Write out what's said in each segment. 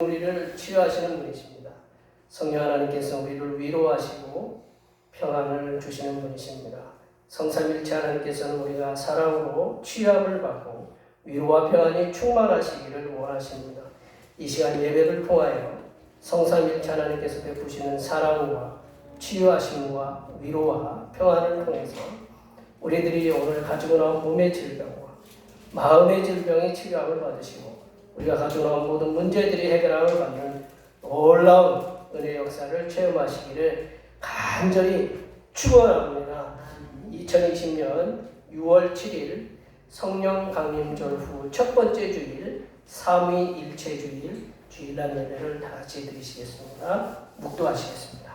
우리를 치유하시는 분이십니다. 성령 하나님께서 우리를 위로하시고 평안을 주시는 분이십니다. 성삼일체 하나님께서는 우리가 사랑으로 취합을 받고 위로와 평안이 충만하시기를 원하십니다. 이 시간 예배를 통하여 성삼일체 하나님께서 베푸시는 사랑과 치유하심과 위로와 평안을 통해서 우리들이 오늘 가지고 나온 몸의 질병과 마음의 질병의 치유함을 받으시고 우리가 가지고 나온 모든 문제들이 해결함을 받는 놀라운 은혜 역사를 체험하시기를 간절히 축원합니다. 2020년 6월 7일 성령 강림절 후 첫 번째 주일 삼위일체주일 주일날 예배를 다 같이 드리시겠습니다. 묵도하시겠습니다.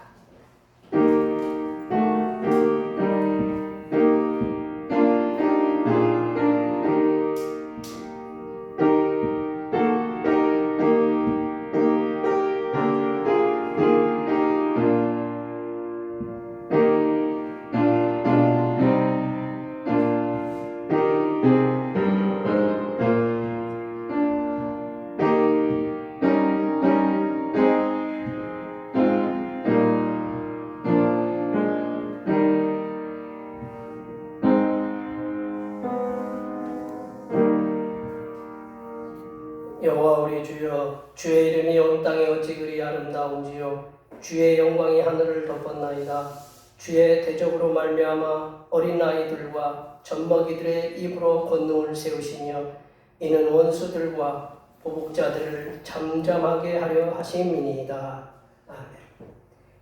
여호와 우리 주여, 주의 이름이 온 땅에 어찌 그리 아름다운지요. 주의 영광이 하늘을 덮었나이다. 주의 대적으로 말미암아 어린 아이들과 젖먹이들의 입으로 권능을 세우시며 이는 원수들과 보복자들을 잠잠하게 하려 하심이니이다. 아멘.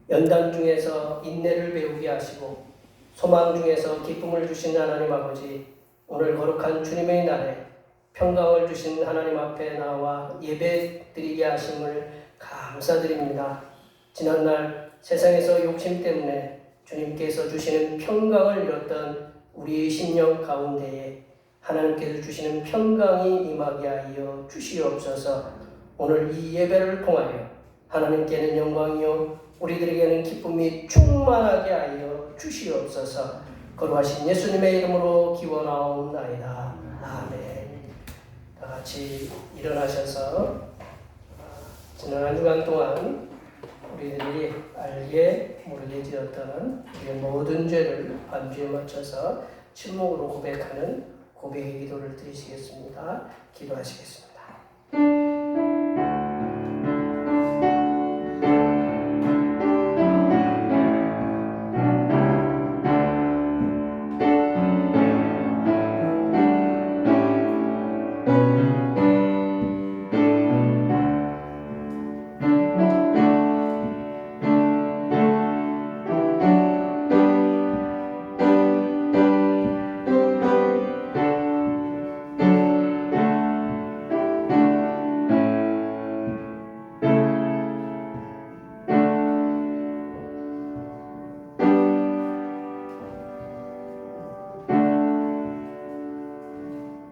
연단 중에서 인내를 배우게 하시고 소망 중에서 기쁨을 주신 하나님 아버지, 오늘 거룩한 주님의 날에 평강을 주신 하나님 앞에 나와 예배 드리게 하심을 감사드립니다. 지난날 세상에서 욕심 때문에 주님께서 주시는 평강을 잃었던 우리의 심령 가운데에 하나님께서 주시는 평강이 임하게 하여 주시옵소서. 오늘 이 예배를 통하여 하나님께는 영광이요 우리들에게는 기쁨이 충만하게 하여 주시옵소서. 거룩하신 예수님의 이름으로 기원하옵나이다. 아멘. 다 같이 일어나셔서 지난 한 주간 동안 우리들이 알게 모르게 지었던 우리의 모든 죄를 반주에 맞춰서 침묵으로 고백하는 고백의 기도를 드리시겠습니다. 기도하시겠습니다.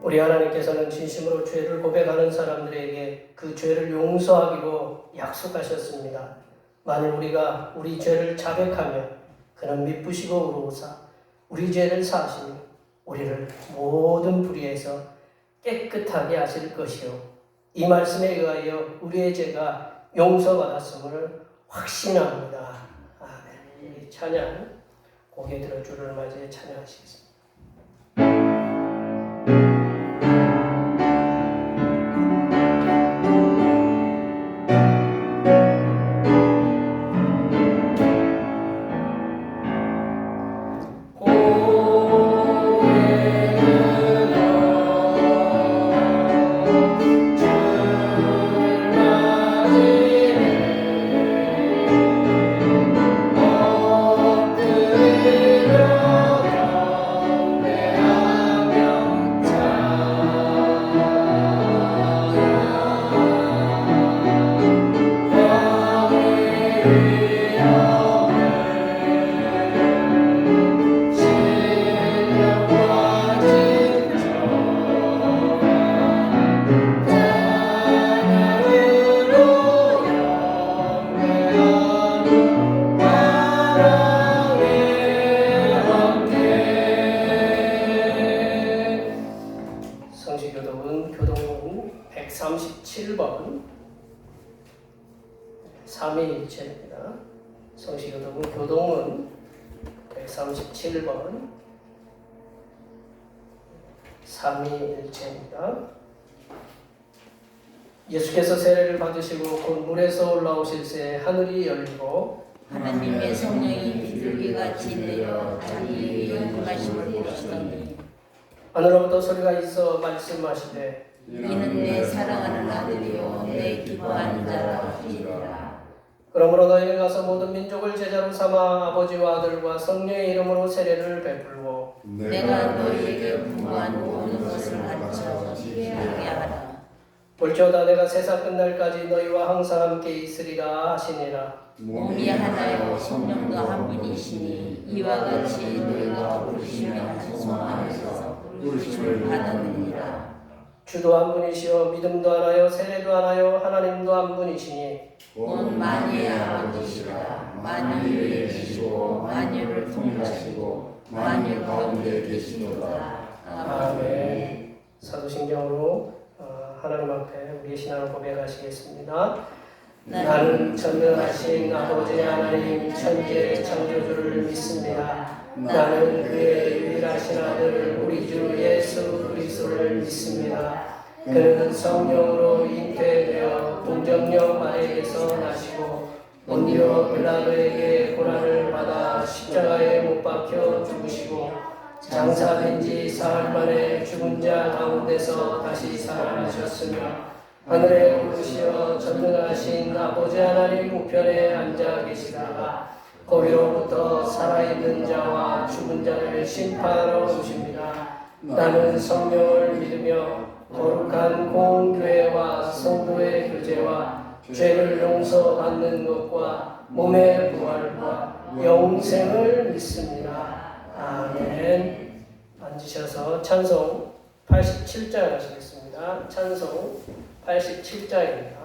우리 하나님께서는 진심으로 죄를 고백하는 사람들에게 그 죄를 용서하기로 약속하셨습니다. 만일 우리가 우리 죄를 자백하며 그는 미쁘시고 의로우사 우리 죄를 사하시며 우리를 모든 불의에서 깨끗하게 하실 것이요 이 말씀에 의하여 우리의 죄가 용서받았음을 확신합니다. 아멘. 이 찬양 고개 들어 주를 맞이해 찬양하시겠습니다. 삼위일체입니다. 성시교도문 교동문 137번 삼위일체입니다. 예수께서 세례를 받으시고 곧 물에서 올라오실 새 하늘이 열리고 하나님의 성령이 비둘기같이 내려 자기 위에 임하심을 보시더니 하늘로부터 소리가 있어 말씀하시되 이는 내 사랑하는 아들이요 내 기뻐하는 자라 하시니라. 그러므로 너희는 가서 모든 민족을 제자로 삼아 아버지와 아들과 성령의 이름으로 세례를 베풀고 내가 너희에게 분부한 모든 것을 가르쳐 지키게 하라. 볼지어다 내가 세상 끝날까지 너희와 항상 함께 있으리라 하시니라. 몸이 하나요 성령도 한 분이시니 이와 같이 너희가 부르심의 한 소망 안에서 부르심을 받았느니라. 주도 한 분이시요 믿음도 하나요 세례도 하나요 하나님도 한 분이시니 온 만유의 아버지시라. 만유 위에 계시고 만유를 통일하시고 만유 가운데 계시도다. 아멘. 사도신경으로 하나님 앞에 우리의 신앙을 고백하시겠습니다. 나는 전능하신 아버지 하나님 천지의 창조주를 믿습니다. 나는 그의 유일하신 아들 우리 주 예수 그리스도를 믿습니다. 그는 성령으로 잉태되어 동정녀 마리아에게서 나시고 본디오 빌라도에게 고난을 받아 십자가에 못 박혀 죽으시고 장사된 지 사흘 만에 죽은 자 가운데서 다시 살아나셨으며 하늘에 오르시어 전능하신 아버지 하나님 우편에 앉아 계시다가 거기로부터 살아있는 자와 죽은 자를 심판하러 오십니다. 나는 성령을 믿으며 거룩한 공교회와 성도의 교제와 죄를 용서받는 것과 몸의 부활과 영생을 믿습니다. 아멘. 앉으셔서 찬송 87장 하시겠습니다. 찬송 87장입니다.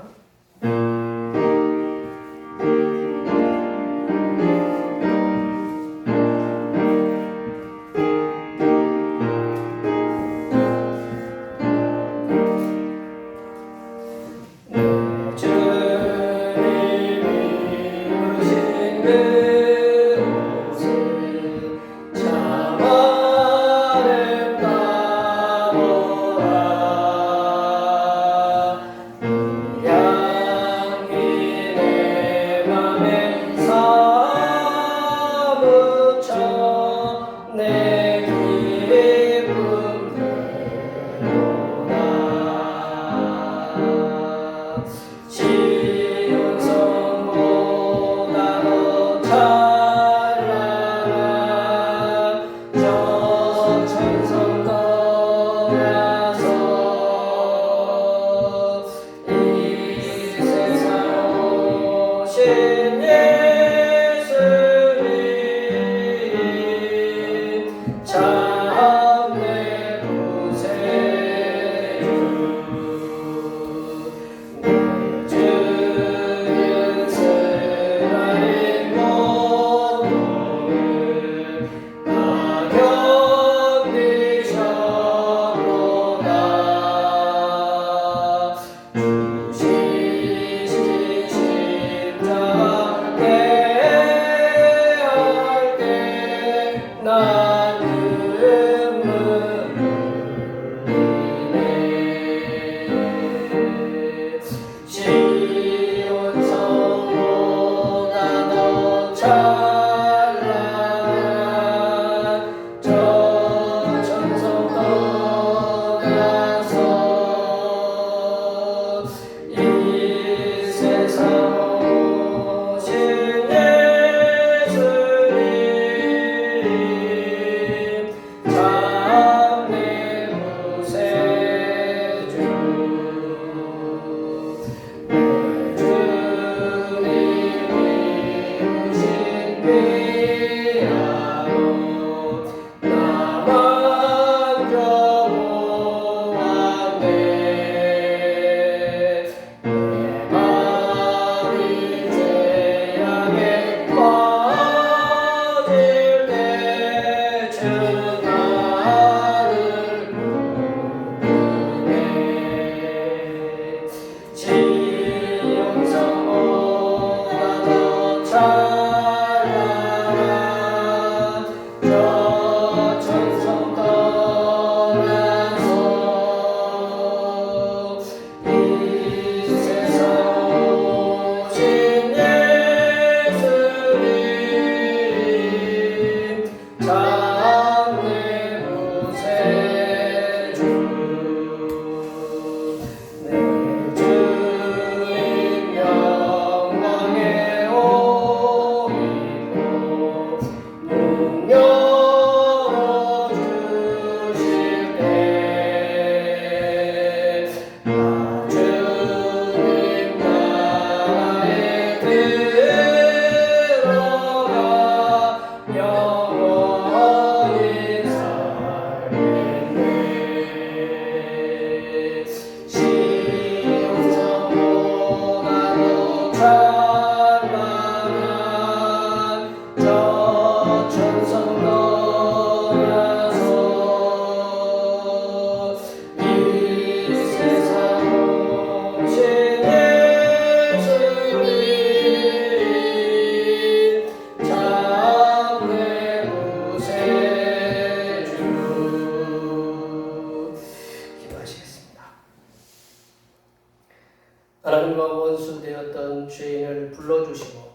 모순되었던 죄인을 불러주시고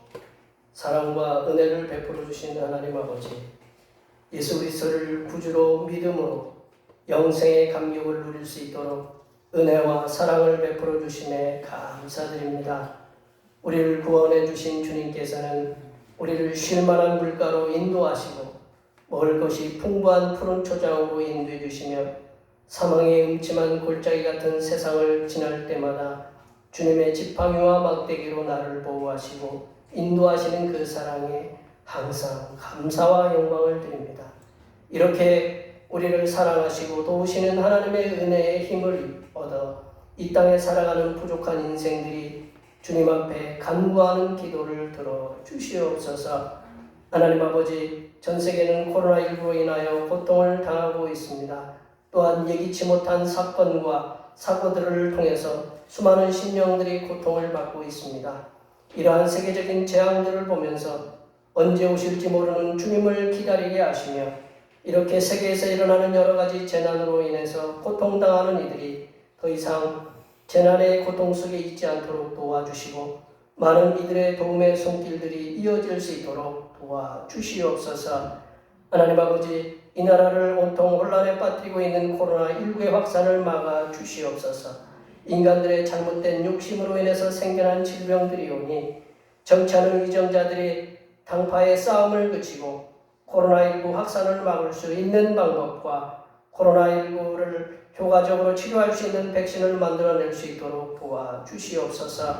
사랑과 은혜를 베풀어 주신 하나님 아버지, 예수 그리스도를 구주로 믿음으로 영생의 감격을 누릴 수 있도록 은혜와 사랑을 베풀어 주심에 감사드립니다. 우리를 구원해 주신 주님께서는 우리를 쉴만한 물가로 인도하시고 먹을 것이 풍부한 푸른 초장으로 인도해 주시며 사망의 음침한 골짜기 같은 세상을 지날 때마다 주님의 지팡이와 막대기로 나를 보호하시고 인도하시는 그 사랑에 항상 감사와 영광을 드립니다. 이렇게 우리를 사랑하시고 도우시는 하나님의 은혜의 힘을 얻어 이 땅에 살아가는 부족한 인생들이 주님 앞에 간구하는 기도를 들어 주시옵소서. 하나님 아버지, 전 세계는 코로나19로 인하여 고통을 당하고 있습니다. 또한 예기치 못한 사건과 사고들을 통해서 수많은 심령들이 고통을 받고 있습니다. 이러한 세계적인 재앙들을 보면서 언제 오실지 모르는 주님을 기다리게 하시며 이렇게 세계에서 일어나는 여러 가지 재난으로 인해서 고통당하는 이들이 더 이상 재난의 고통 속에 있지 않도록 도와주시고 많은 이들의 도움의 손길들이 이어질 수 있도록 도와주시옵소서. 하나님 아버지, 이 나라를 온통 혼란에 빠뜨리고 있는 코로나19의 확산을 막아 주시옵소서. 인간들의 잘못된 욕심으로 인해서 생겨난 질병들이 오니 정치하는 위정자들이 당파의 싸움을 그치고 코로나19 확산을 막을 수 있는 방법과 코로나19를 효과적으로 치료할 수 있는 백신을 만들어낼 수 있도록 도와주시옵소서.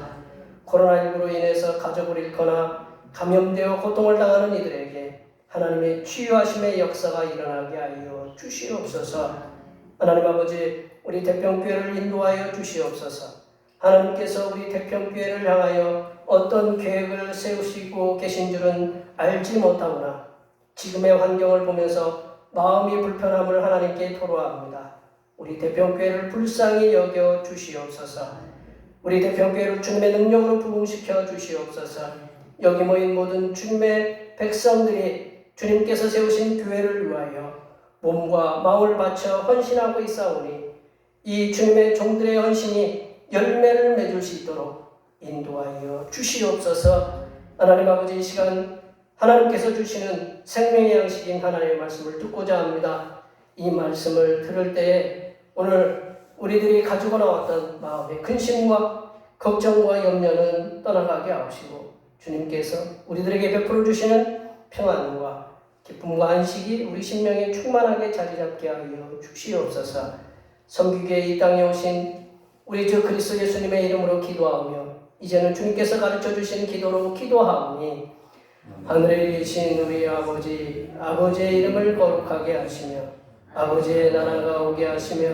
코로나19로 인해서 가족을 잃거나 감염되어 고통을 당하는 이들에게 하나님의 치유하심의 역사가 일어나게 하여 주시옵소서. 하나님 아버지, 우리 태평교회를 인도하여 주시옵소서. 하나님께서 우리 태평교회를 향하여 어떤 계획을 세우시고 계신 줄은 알지 못하구나. 지금의 환경을 보면서 마음이 불편함을 하나님께 토로합니다. 우리 태평교회를 불쌍히 여겨 주시옵소서. 우리 태평교회를 주님의 능력으로 부흥시켜 주시옵소서. 여기 모인 모든 주님의 백성들이 주님께서 세우신 교회를 위하여 몸과 마음을 바쳐 헌신하고 있사오니 이 주님의 종들의 헌신이 열매를 맺을 수 있도록 인도하여 주시옵소서. 하나님 아버지, 이 시간 하나님께서 주시는 생명의 양식인 하나님의 말씀을 듣고자 합니다. 이 말씀을 들을 때에 오늘 우리들이 가지고 나왔던 마음의 근심과 걱정과 염려는 떠나가게 하시고 주님께서 우리들에게 베풀어 주시는 평안과 기쁨과 안식이 우리 심령에 충만하게 자리 잡게 하여 주시옵소서. 섬기기에 이 땅에 오신 우리 주 그리스도 예수님의 이름으로 기도하며 이제는 주님께서 가르쳐 주신 기도로 기도하오니 하늘에 계신 우리 아버지, 아버지의 이름을 거룩하게 하시며 아버지의 나라가 오게 하시며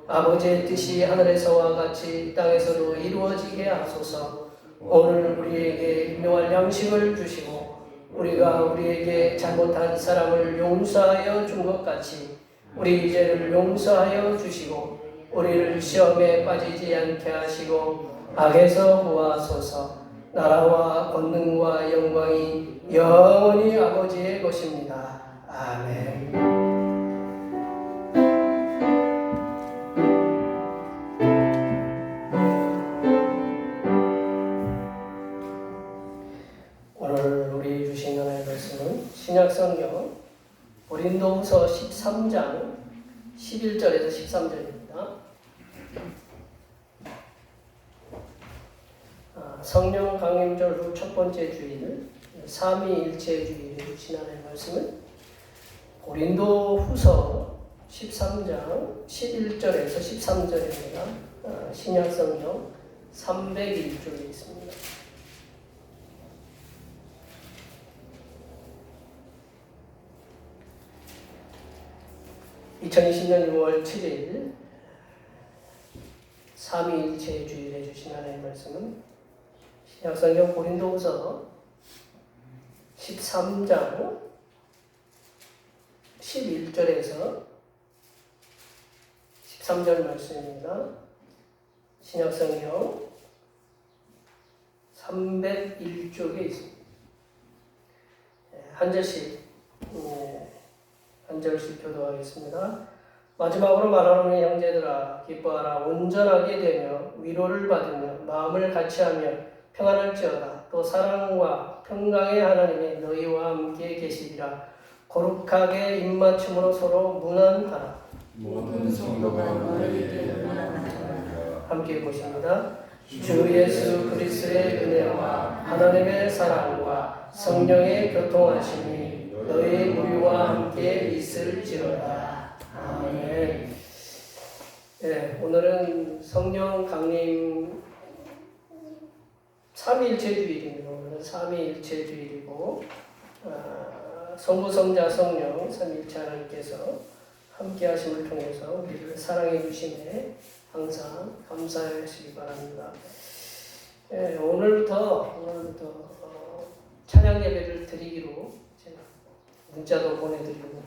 아버지의 뜻이 하늘에서와 같이 땅에서도 이루어지게 하소서. 오늘 우리에게 일용할 양식을 주시고 우리가 우리에게 잘못한 사람을 용서하여 준 것 같이 우리 죄를 용서하여 주시고 우리를 시험에 빠지지 않게 하시고 악에서 구하소서. 나라와 권능과 영광이 영원히 아버지의 것입니다. 아멘. 오늘 우리 주신 하나님의 말씀은 신약성경 고린도후서 13장 11절에서 13절입니다. 성령 강림절 후 첫 번째 주일, 삼위일체 주일에 주신 하나님의 말씀은 고린도후서 13장 11절에서 13절입니다. 신약성경 301쪽에 있습니다. 2020년 6월 7일 삼위일체 주일에 주신 하나님의 말씀은 신약성경 고린도후서 13장 11절에서 13절 말씀입니다. 신약성경 301쪽에 있습니다. 한 절씩 한 절씩 교도하겠습니다. 마지막으로 말하노니 형제들아, 기뻐하라. 온전하게 되며 위로를 받으며 마음을 같이하며 평안할지어다. 또 사랑과 평강의 하나님이 너희와 함께 계시리라. 거룩하게 입맞춤으로 서로 문안하라. 모든 성도가 너희에게 문안하리라. 함께 보십니다. 주 예수 그리스도의 은혜와 하나님의 사랑과 성령의 교통하심이 너희 우리와 함께 있을지어다. 아멘. 네, 오늘은 성령 강림 삼위일체 주일입니다. 오늘은 삼위일체 주일이고 성부, 성자, 성령 삼위일체 하나님께서 함께 하심을 통해서 우리를 사랑해 주심에 항상 감사하시기 바랍니다. 예, 오늘부터 찬양 예배를 드리기로 제가 문자도 보내드리고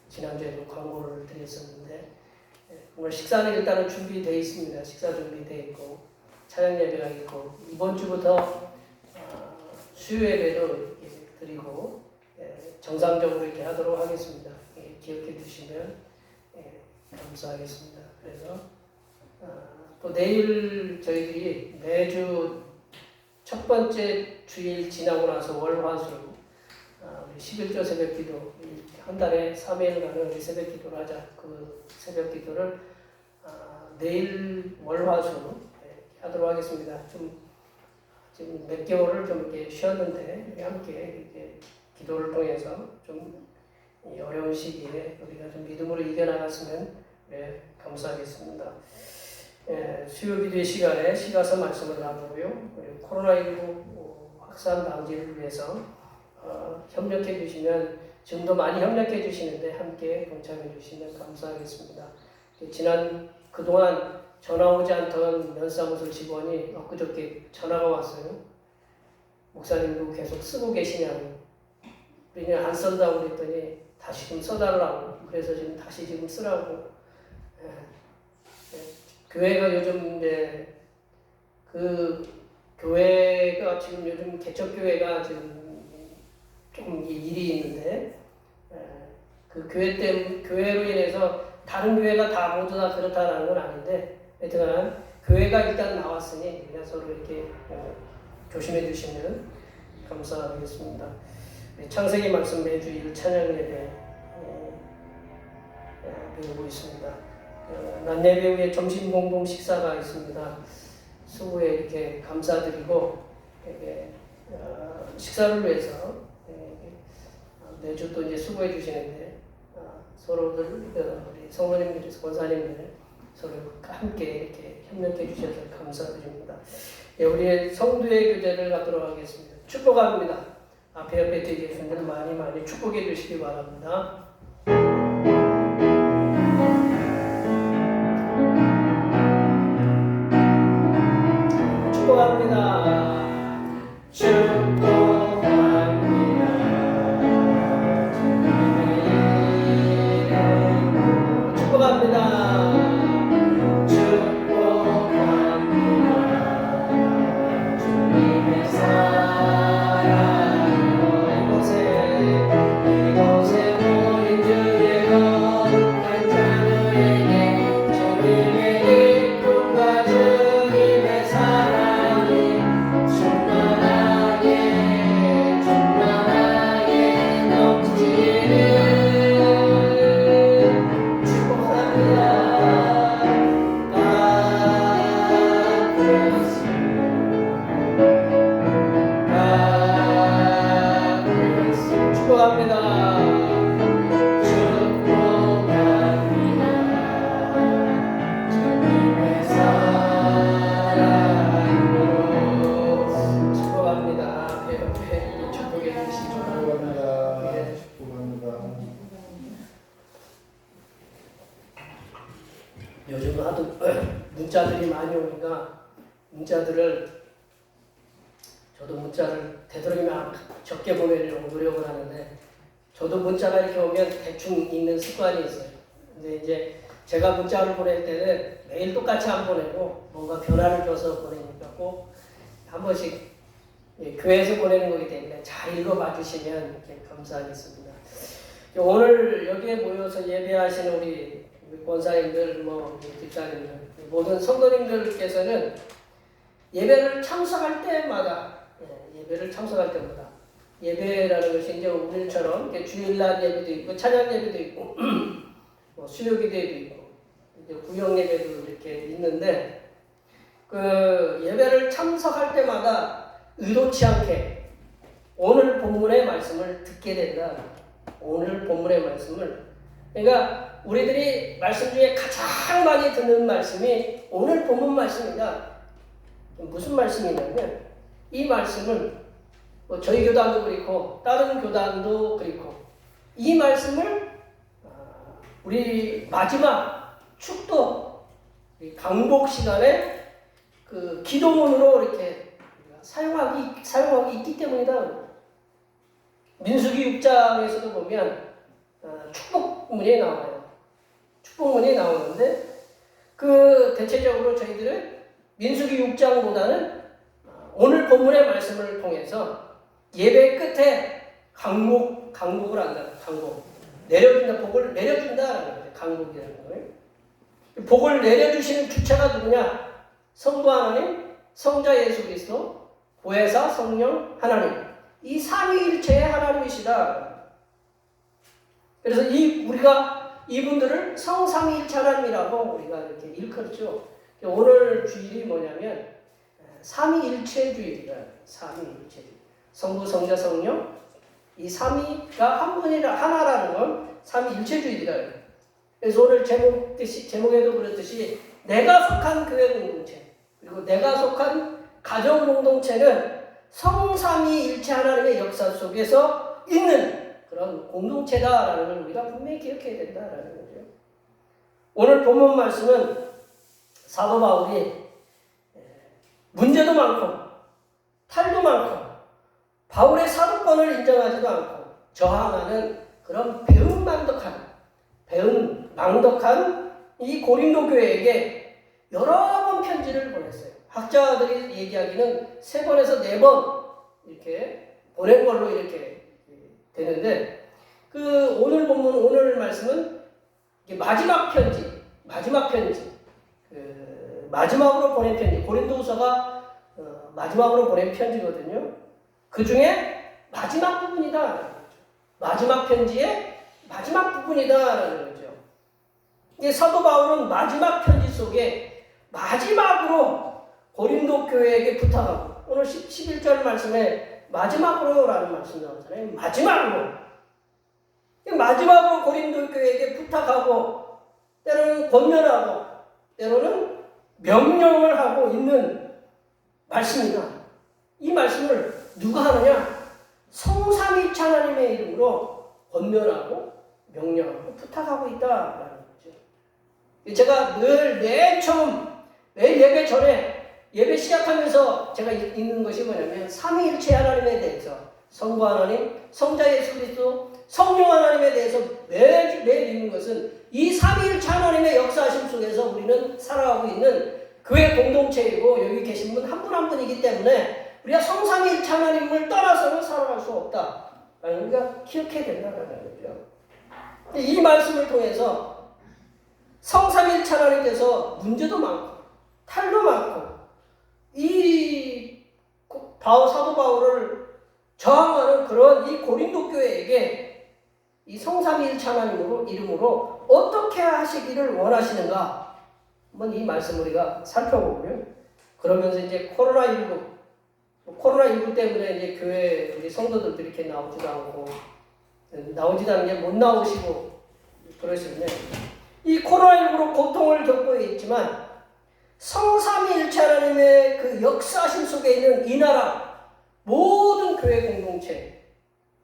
지난주에도 광고를 드렸었는데 오늘 식사는 일단은 준비되어 있습니다. 식사 준비되어 있고 찬양 예배가 있고 이번 주부터 수요 예배도 이렇게 드리고 정상적으로 이렇게 하도록 하겠습니다. 기억해 주시면 감사하겠습니다. 그래서 또 내일 저희들이 매주 첫 번째 주일 지나고 나서 월화수 우리 11조 새벽기도 한 달에 3일간은 우리 새벽기도를 하자. 그 새벽기도를 내일 월화수 하도록 하겠습니다. 좀 지금 몇 개월을 좀 이렇게 쉬었는데 함께 이렇게 기도를 통해서 좀 이 어려운 시기에 우리가 좀 믿음으로 이겨나갔으면 감사하겠습니다. 수요 기도의 시간에 시가서 말씀을 나누고요. 코로나19 확산 방지를 위해서 협력해 주시면 지금도 많이 협력해 주시는데 함께 동참해 주시면 감사하겠습니다. 그동안 전화 오지 않던 면사무소 직원이 엊그저께 전화가 왔어요. 목사님도 계속 쓰고 계시냐고. 우리는 안 쓴다고 그랬더니 다시 좀 써달라고. 그래서 지금 쓰라고. 교회가 요즘 그 교회가 지금 요즘 개척교회가 지금 조금 일이 있는데 그 교회로 인해서 다른 교회가 다 모두 다 그렇다라는 건 아닌데 하여튼 교회가 일단 나왔으니 그냥 서로 이렇게 조심해 주시면 감사하겠습니다. 창세기 말씀 매주일 찬양 예배 배우고 있습니다. 낮 예배 후에 점심 공동 식사가 있습니다. 수고에 이렇게 감사드리고 식사를 위해서 매주 또 이제 수고해 주시는데 서로들 우리 성도님들, 권사님들 서로 함께 이렇게 협력해 주셔서 감사드립니다. 우리의 성도의 교제를 갖도록 하겠습니다. 축복합니다. 앞에 옆에 계신 분들 많이 축복해 주시기 바랍니다. 축복합니다. 요즘 하도 문자들이 많이 오니까 저도 문자를 되도록이면 적게 보내려고 노력을 하는데 저도 문자가 이렇게 오면 대충 읽는 습관이 있어요. 근데 이제 제가 문자를 보낼 때는 매일 똑같이 안 보내고 뭔가 변화를 줘서 보내니까 꼭 한 번씩 교회에서 보내는 거기 때문에 잘 읽어봐 주시면 이렇게 감사하겠습니다. 오늘 여기에 모여서 예배하시는 우리 권사님들, 집사님들, 모든 성도님들께서는 예배를 참석할 때마다, 예배를 참석할 때마다, 예배라는 것이 이제 오늘처럼 주일날 예배도 있고 찬양 예배도 있고 뭐 수요 기도회도 있고 이제 구역 예배도 이렇게 있는데, 그 예배를 참석할 때마다 의도치 않게 오늘 본문의 말씀을 듣게 된다. 오늘 본문의 말씀을, 그러니까 우리들이 말씀 중에 가장 많이 듣는 말씀이 오늘 본문 말씀이다. 무슨 말씀이냐면, 이 말씀을 뭐 저희 교단도 그렇고 다른 교단도 그렇고 이 말씀을 우리 마지막 축도 강복 시간에 그 기도문으로 이렇게 사용하기 있기 때문이다. 민수기 6장에서도 보면 축복문이 나와요. 축복문이 나오는데, 그 대체적으로 저희들은 민수기 6장보다는 오늘 본문의 말씀을 통해서 예배 끝에 강복을 한다. 강복. 내려준다. 복을 내려준다라는 거예요. 강복이라는 거예요. 복을 내려주시는 주체가 누구냐? 성부 하나님, 성자 예수 그리스도, 보혜사 성령 하나님. 이 삼위일체의 하나님이시다. 그래서 우리가 이분들을 성삼위일체 하나님이라고 우리가 이렇게 일컬죠. 오늘 주일이 뭐냐면 삼위일체 주일이다. 삼위일체. 성부, 성자, 성령, 이 삼위가 한 분이라 하나라는 건 삼위일체 주일이다. 그래서 오늘 제목에도 그렇듯이 내가 속한 교회 공동체, 그리고 내가 속한 가정 공동체는 성삼위일체 하나님의 역사 속에서 있는 그런 공동체다라는 걸 우리가 분명히 기억해야 된다라는 거죠. 오늘 본문 말씀은 사도 바울이 문제도 많고 탈도 많고 바울의 사도권을 인정하지도 않고 저항하는 그런 배은망덕한 이 고린도 교회에게 여러 번 편지를 보냈어요. 학자들이 얘기하기는 3번에서 4번 이렇게 보낸 걸로 이렇게 되는데, 그 오늘 본문, 오늘 말씀은 마지막 편지, 마지막으로 보낸 편지, 고린도후서가 마지막으로 보낸 편지거든요. 그 중에 마지막 부분이다. 마지막 편지의 마지막 부분이다라는 거죠. 이게 사도 바울은 마지막 편지 속에 마지막으로 고린도 교회에게 부탁하고, 오늘 11절 말씀에 마지막으로라는 말씀 나오잖아요. 마지막으로 고린도 교회에게 부탁하고, 때로는 권면하고, 때로는 명령을 하고 있는 말씀이다. 이 말씀을 누가 하느냐? 성삼위일체 하나님의 이름으로 권면하고 명령하고 부탁하고 있다라는 거죠. 제가 늘 매일 예배 전에, 예배 시작하면서 제가 읽는 것이 뭐냐면 삼위일체 하나님에 대해서, 성부 하나님, 성자 예수 그리스도, 성령 하나님에 대해서 매일 읽는 것은 이 삼위일체 하나님의 역사하심 속에서 우리는 살아가고 있는 교회 공동체이고, 여기 계신 분 한 분 한 분이기 때문에 우리가 성삼위일체 하나님을 떠나서는 살아갈 수 없다. 우리가 기억해야 된다는 거죠. 이 말씀을 통해서 성삼위일체 하나님께서 문제도 많고 탈도 많고 이 사도 바울을 저항하는 그런 이 고린도 교회에게 이 성삼위일체 하나님으로 이름으로 어떻게 하시기를 원하시는가, 한번 이 말씀 우리가 살펴보고요. 그러면서 이제 코로나19 때문에 이제 교회 우리 성도들도 이렇게 나오지도 않는 게 못 나오시고 그러시는데, 이 코로나19로 고통을 겪고 있지만 성삼위일체 하나님의 그 역사심 속에 있는 이 나라 모든 교회 공동체,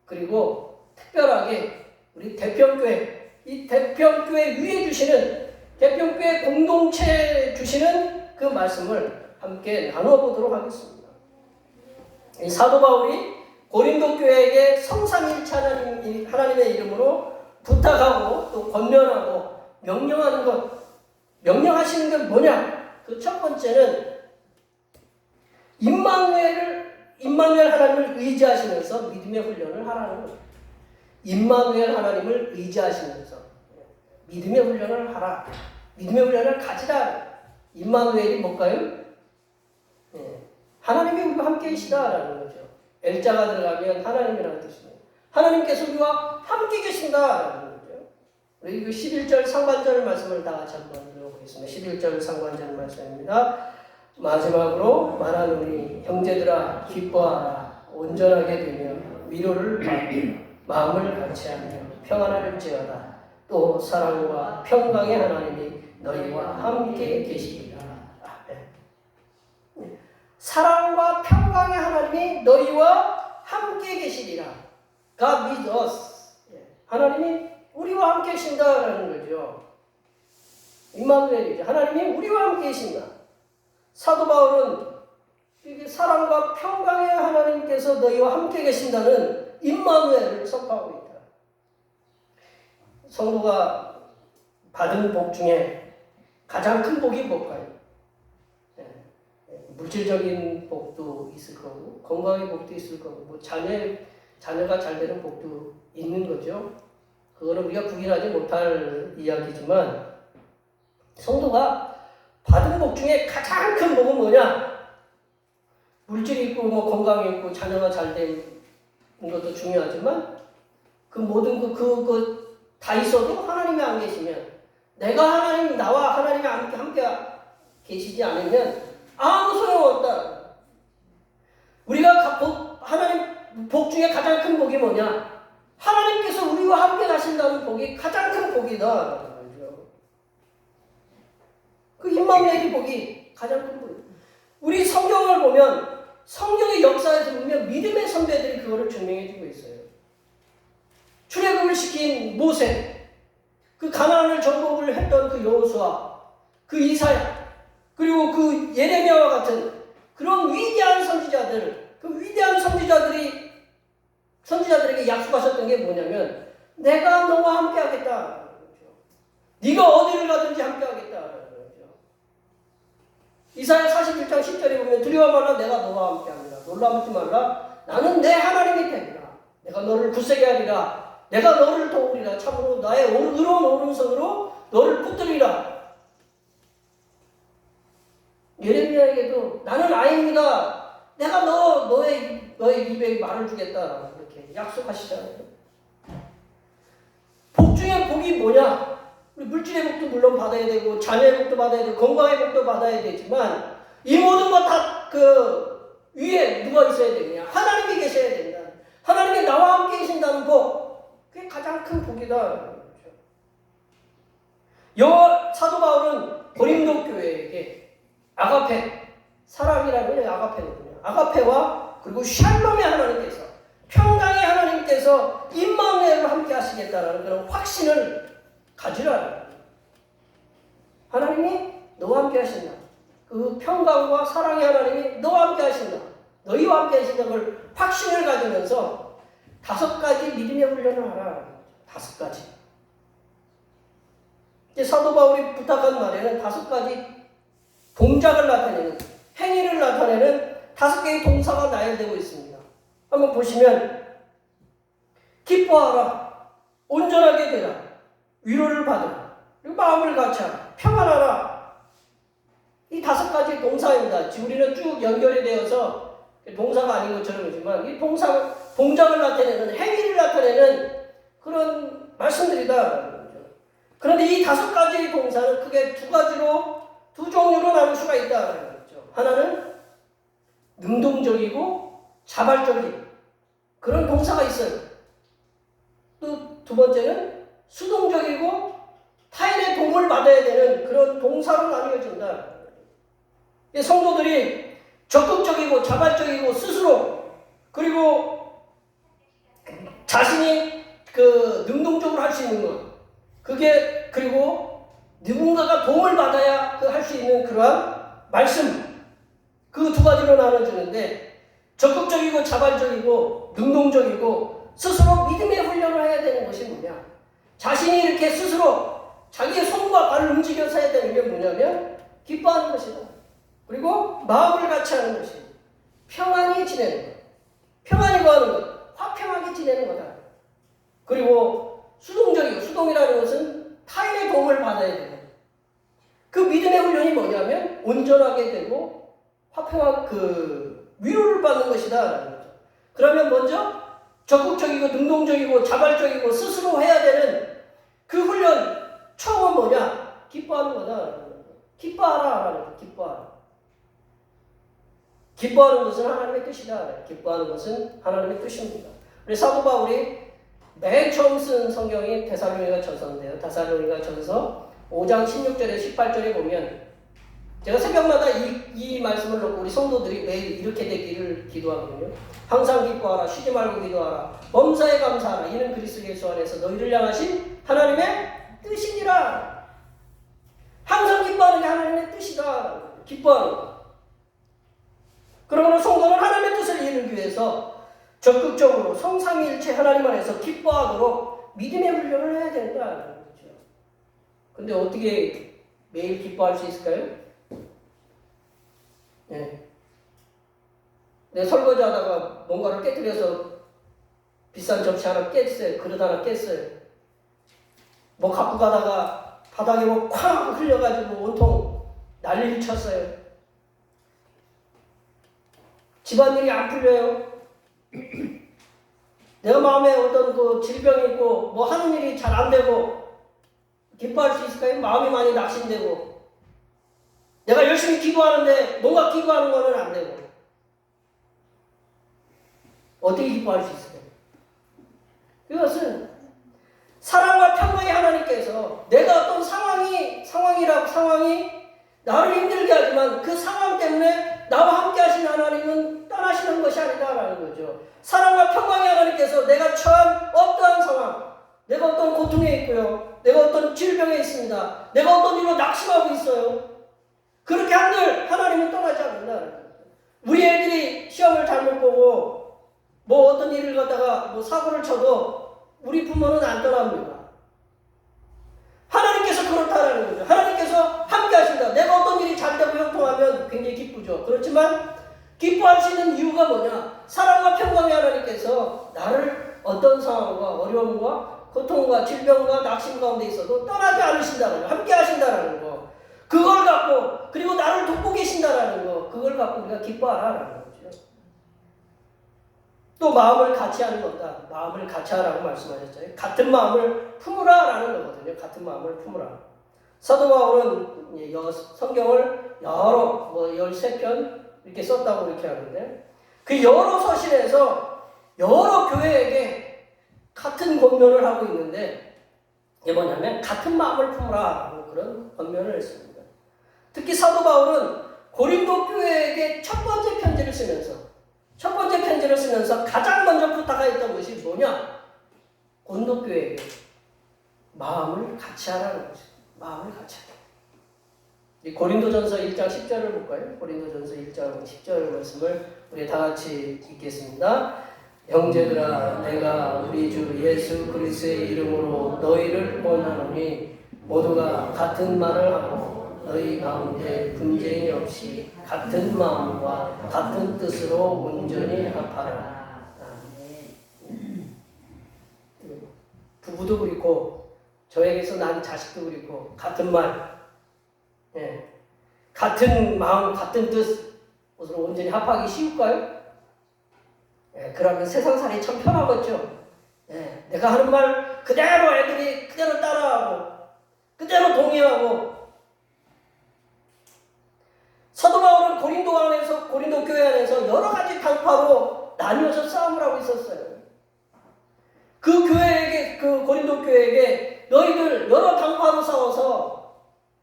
그리고 특별하게 우리 대평교회, 이 대평교회 위에 주시는 대평교회 공동체 주시는 그 말씀을 함께 나눠보도록 하겠습니다. 이 사도 바울이 고린도 교회에게 성삼위일체 하나님의 이름으로 부탁하고 또 권면하고 명령하는 것, 명령하시는 게 뭐냐? 그 첫 번째는 임마누엘 하나님을 의지하시면서 믿음의 훈련을 하라는 거예요. 임마누엘 하나님을 의지하시면서 믿음의 훈련을 하라. 믿음의 훈련을 가지라. 임마누엘이 뭘까요? 하나님이 우리와 함께 계시다라는 거죠. L자가 들어가면 하나님이라는 뜻입니다. 하나님께서 우리와 함께 계신다라는 거죠. 우리 그 11절 상반절 말씀을 다 같이 한번 읽어보겠습니다. 11절 상반절 말씀입니다. 마지막으로 말하노니 형제들아 기뻐하라. 온전하게 되며 위로를 받으며 마음을 같이하며 평안할지어다. 또 사랑과 평강의 하나님이 너희와 함께 계시리라. 아멘. 사랑과 평강의 하나님이 너희와 함께 계시리라. God with us. 하나님이 우리와 함께 계신다라는 거죠. 임마누엘이죠. 하나님이 우리와 함께 계신다. 사도 바울은 이게 사랑과 평강의 하나님께서 너희와 함께 계신다는 임마누엘을 선포하고 있다. 성도가 받은 복 중에 가장 큰 복이 뭘까요? 물질적인 복도 있을 거고 건강의 복도 있을 거고 뭐 자녀가 잘 되는 복도 있는 거죠. 그거는 우리가 부인하지 못할 이야기지만 성도가 받은 복 중에 가장 큰 복은 뭐냐? 물질이 있고 뭐 건강이 있고 자녀가 잘 되는 것도 중요하지만 그 모든 그거 다 있어도 하나님이 안 계시면 나와 하나님이 함께 계시지 않으면 아무 소용없다. 우리가 하나님 복 중에 가장 큰 복이 뭐냐? 하나님께서 우리와 함께 가신다는 복이 가장 큰 복이다. 그 임마누엘의 복이 가장 큰 복이다. 우리 성경을 보면 성경의 역사에서 보면 믿음의 선배들이 그거를 증명해주고 있어요. 출애굽을 시킨 모세, 그 가나안을 정복을 했던 그 여호수아, 그 이사야, 그리고 그 예레미야와 같은 그런 위대한 선지자들, 그 위대한 선지자들에게 약속하셨던 게 뭐냐면 내가 너와 함께 하겠다. 네가 어디를 가든지 함께 하겠다. 이사야 41장 10절에 보면 두려워 말라 내가 너와 함께 합니다. 놀라지 말라 나는 내 하나님이 되리라. 내가 너를 굳세게 하리라. 내가 너를 도우리라. 참으로 나의 의로운 오른손으로 너를 붙들리라. 예레미야에게도 나는 아입니다. 내가 너의 입에 말을 주겠다. 이렇게 약속하시잖아요. 복 중에 복이 뭐냐? 우리 물질의 복도 물론 받아야 되고 자녀의 복도 받아야 되고 건강의 복도 받아야 되지만 이 모든 것 다 그 위에 누가 있어야 되느냐? 하나님이 계셔야 된다. 하나님이 나와 함께 계신다는 복, 그게 가장 큰 복이다. 사도 바울은 고린도 교회에게 아가페, 사랑이라는 게 아가페거든요. 아가페와 그리고 샬롬의 하나님께서 평강의 하나님께서 임마누엘을 함께 하시겠다라는 그런 확신을 가지라. 하나님이 너와 함께 하신다. 그 평강과 사랑의 하나님이 너와 함께 하신다. 너희와 함께 하신다는 걸 확신을 가지면서 5가지 믿음의 훈련을 하라. 5가지. 이제 사도 바울이 부탁한 말에는 5가지 동작을 나타내는, 행위를 나타내는 5개의 동사가 나열되고 있습니다. 한번 보시면 기뻐하라, 온전하게 되라, 위로를 받으라, 그리고 마음을 같이하라, 평안하라. 이 5가지 동사입니다. 우리는 쭉 연결이 되어서 동사가 아닌 것처럼 보지만 이 동작을 나타내는, 행위를 나타내는 그런 말씀들이다. 그런데 이 5가지의 동사는 크게 2 종류로 나눌 수가 있다는 거죠. 하나는 능동적이고 자발적인 그런 동사가 있어요. 또 2번째는 수동적이고 타인의 도움을 받아야 되는 그런 동사로 나뉘어진다. 성도들이 적극적이고 자발적이고 스스로 그리고 자신이 그 능동적으로 할 수 있는 것, 그게 그리고 누군가가 도움을 받아야 할 수 있는 그러한 말씀, 그 2가지로 나눠주는데 적극적이고 자발적이고 능동적이고 스스로 믿음의 훈련을 해야 되는 것이 뭐냐? 자신이 이렇게 스스로 자기의 손과 발을 움직여서 해야 되는 게 뭐냐면 기뻐하는 것이다. 그리고 마음을 같이 하는 것이 평안히 지내는 것. 평안히 거하는 것. 화평하게 지내는 거다. 그리고 수동이라는 것은 타인의 도움을 받아야 되는 그 믿음의 훈련이 뭐냐면 온전하게 되고 화평한 그 위로를 받는 것이다 라는 거죠. 그러면 먼저 적극적이고 능동적이고 자발적이고 스스로 해야 되는 그 훈련 처음은 뭐냐? 기뻐하는 거다. 기뻐하라. 기뻐하는 것은 하나님의 뜻이다. 기뻐하는 것은 하나님의 뜻입니다. 우리 사도 바울이 맨 처음 쓴 성경이 데살로니가 전서인데요. 데살로니가 전서 5장 16절에 18절에 보면 제가 새벽마다 이 말씀을 놓고 우리 성도들이 매일 이렇게 되기를 기도하거든요. 항상 기뻐하라. 쉬지 말고 기도하라. 범사에 감사하라. 이는 그리스도 예수 안에서 너희를 향하신 하나님의 뜻이니라. 항상 기뻐하는 게 하나님의 뜻이다. 기뻐하는 것. 그러므로 성도는 하나님의 뜻을 이루기 위해서 적극적으로 성삼위일체 하나님 안에서 기뻐하도록 믿음의 훈련을 해야 된다는 거죠. 근데 어떻게 매일 기뻐할 수 있을까요? 네. 내 설거지 하다가 뭔가를 깨뜨려서 비싼 접시 하나 깼어요. 그릇 하나 깼어요. 뭐 갖고 가다가 바닥에 뭐 쾅 흘려가지고 온통 난리를 쳤어요. 집안일이 안 풀려요. 내가 마음에 어떤 그 질병이 있고 뭐 하는 일이 잘 안 되고 기뻐할 수 있을까요? 마음이 많이 낙심되고 내가 열심히 기도하는데 뭔가 기도하는 거는 안 되고 어떻게 기뻐할 수 있을까요? 그것은 사랑과 평강의 하나님께서 내가 어떤 상황이 나를 힘들게 하지만 그 상황 때문에 나와 함께 하신 하나님은 떠나시는 것이 아니다라는 거죠. 사랑과 평강의 하나님께서 내가 처한 어떠한 상황, 내가 어떤 고통에 있고요, 내가 어떤 질병에 있습니다, 내가 어떤 일로 낙심하고 있어요. 그렇게 한들 하나님은 떠나지 않는다는 거죠. 우리 애들이 시험을 잘못 보고 뭐 어떤 일을 갖다가 뭐 사고를 쳐도 우리 부모는 안 떠납니다. 하나님께서 그렇다라는 거죠. 하나님께서 함께 하신다. 내가 어떤 일이 잘 되고 형통하면 굉장히 기쁘죠. 그렇지만 기뻐할 수 있는 이유가 뭐냐? 사랑과 평강의 하나님께서 나를 어떤 상황과 어려움과 고통과 질병과 낙심 가운데 있어도 떠나지 않으신다는 거, 함께 하신다는 거. 그걸 갖고 그리고 나를 돕고 계신다는 거. 그걸 갖고 우리가 기뻐하라는 거죠. 또 마음을 같이 하는 거다. 마음을 같이 하라고 말씀하셨잖아요. 같은 마음을 품으라라는 거거든요. 같은 마음을 품으라. 사도 바울은 성경을 여러 13편 이렇게 썼다고 이렇게 하는데 그 여러 서신에서 여러 교회에게 같은 권면을 하고 있는데 이게 뭐냐면 같은 마음을 품으라고 그런 권면을 했습니다. 특히 사도 바울은 고린도 교회에게 첫 번째 편지를 쓰면서 가장 먼저 부탁하였던 것이 뭐냐? 고린도 교회에게 마음을 같이 하라는 것이죠. 마음을 같이 하라. 이 고린도전서 1장 10절을 볼까요? 고린도전서 1장 10절 말씀을 우리 다 같이 읽겠습니다. 형제들아, 내가 우리 주 예수 그리스도의 이름으로 너희를 권하노니 모두가 같은 말을 하고 너희 가운데 분쟁이 없이 같은 마음과 같은 뜻으로 온전히 합하라. 부부도 그렇고 저에게서 난 자식도 그렇고 같은 말, 같은 마음, 같은 뜻으로 온전히 합하기 쉬울까요? 그러면 세상살이 참 편하겠죠. 내가 하는 말 그대로 애들이 그대로 따라하고 그대로 동의하고. 사도 바울은 고린도 교회 안에서 여러 가지 당파로 나뉘어서 싸움을 하고 있었어요. 그 고린도 교회에게 너희들 여러 당파로 싸워서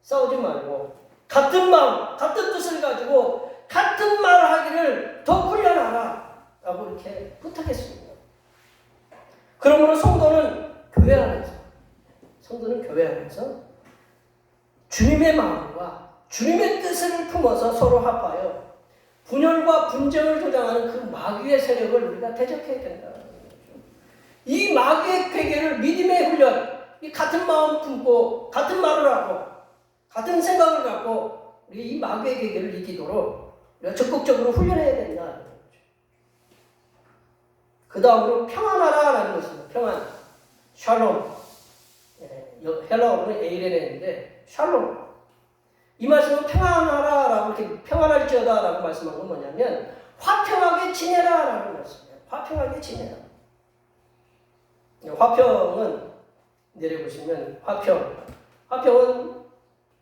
싸우지 말고 같은 마음, 같은 뜻을 가지고 같은 말을 하기를 더 훈련하라 라고 이렇게 부탁했습니다. 그러므로 성도는 교회 안에서 주님의 마음과 주님의 뜻을 품어서 서로 합하여 분열과 분쟁을 조장하는 그 마귀의 세력을 우리가 대적해야 된다는 거죠. 이 마귀의 괴계를 믿음의 훈련, 이 같은 마음 품고 같은 말을 하고 같은 생각을 갖고 우리 이 마귀의 괴계를 이기도록 우리가 적극적으로 훈련해야 된다는 거죠. 그 다음으로 평안하라라는 것입니다. 평안, 샬롬. 헬라어로는 에이레네인데 샬롬. 이 말씀은 평안하라라고 이렇게 평안할지어다라고 말씀한 건 뭐냐면 화평하게 지내라라는 말씀이에요. 화평하게 지내라. 화평은 내려보시면 화평은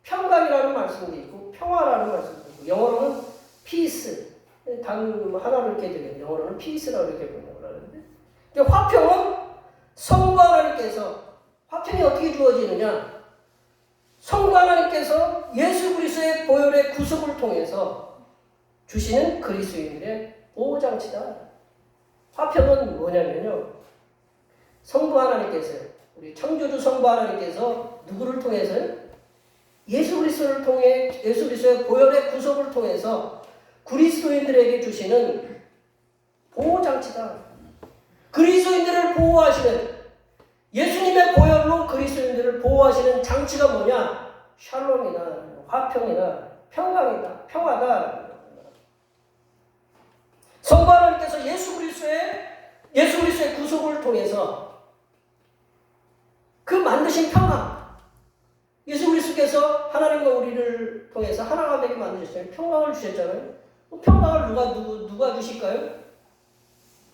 평강이라는 말씀도 있고 평화라는 말씀도 있고 영어로는 peace 단 하나로 이렇게 되겠네요. 영어로는 peace라고 이렇게 번역을 하는데 화평은 성부 하나님께서 화평이 어떻게 주어지느냐? 성부 하나님께서 예수 그리스도의 보혈의 구속을 통해서 주시는 그리스도인들의 보호장치다. 화평은 뭐냐면요. 성부 하나님께서요. 우리 창조주 성부 하나님께서 누구를 통해서요? 예수 그리스도를 통해 예수 그리스도의 보혈의 구속을 통해서 그리스도인들에게 주시는 보호장치다. 그리스도인들을 보호하시는 예수님의 보혈로 그리스도인들을 보호하시는 장치가 뭐냐? 샬롬이다, 화평이다, 평강이다, 평화다. 성부 하나님께서 예수 그리스도의 구속을 통해서 그 만드신 평강, 예수 그리스도께서 하나님과 우리를 통해서 하나가 되게 만드셨어요. 평강을 주셨잖아요. 평강을 누가 주실까요?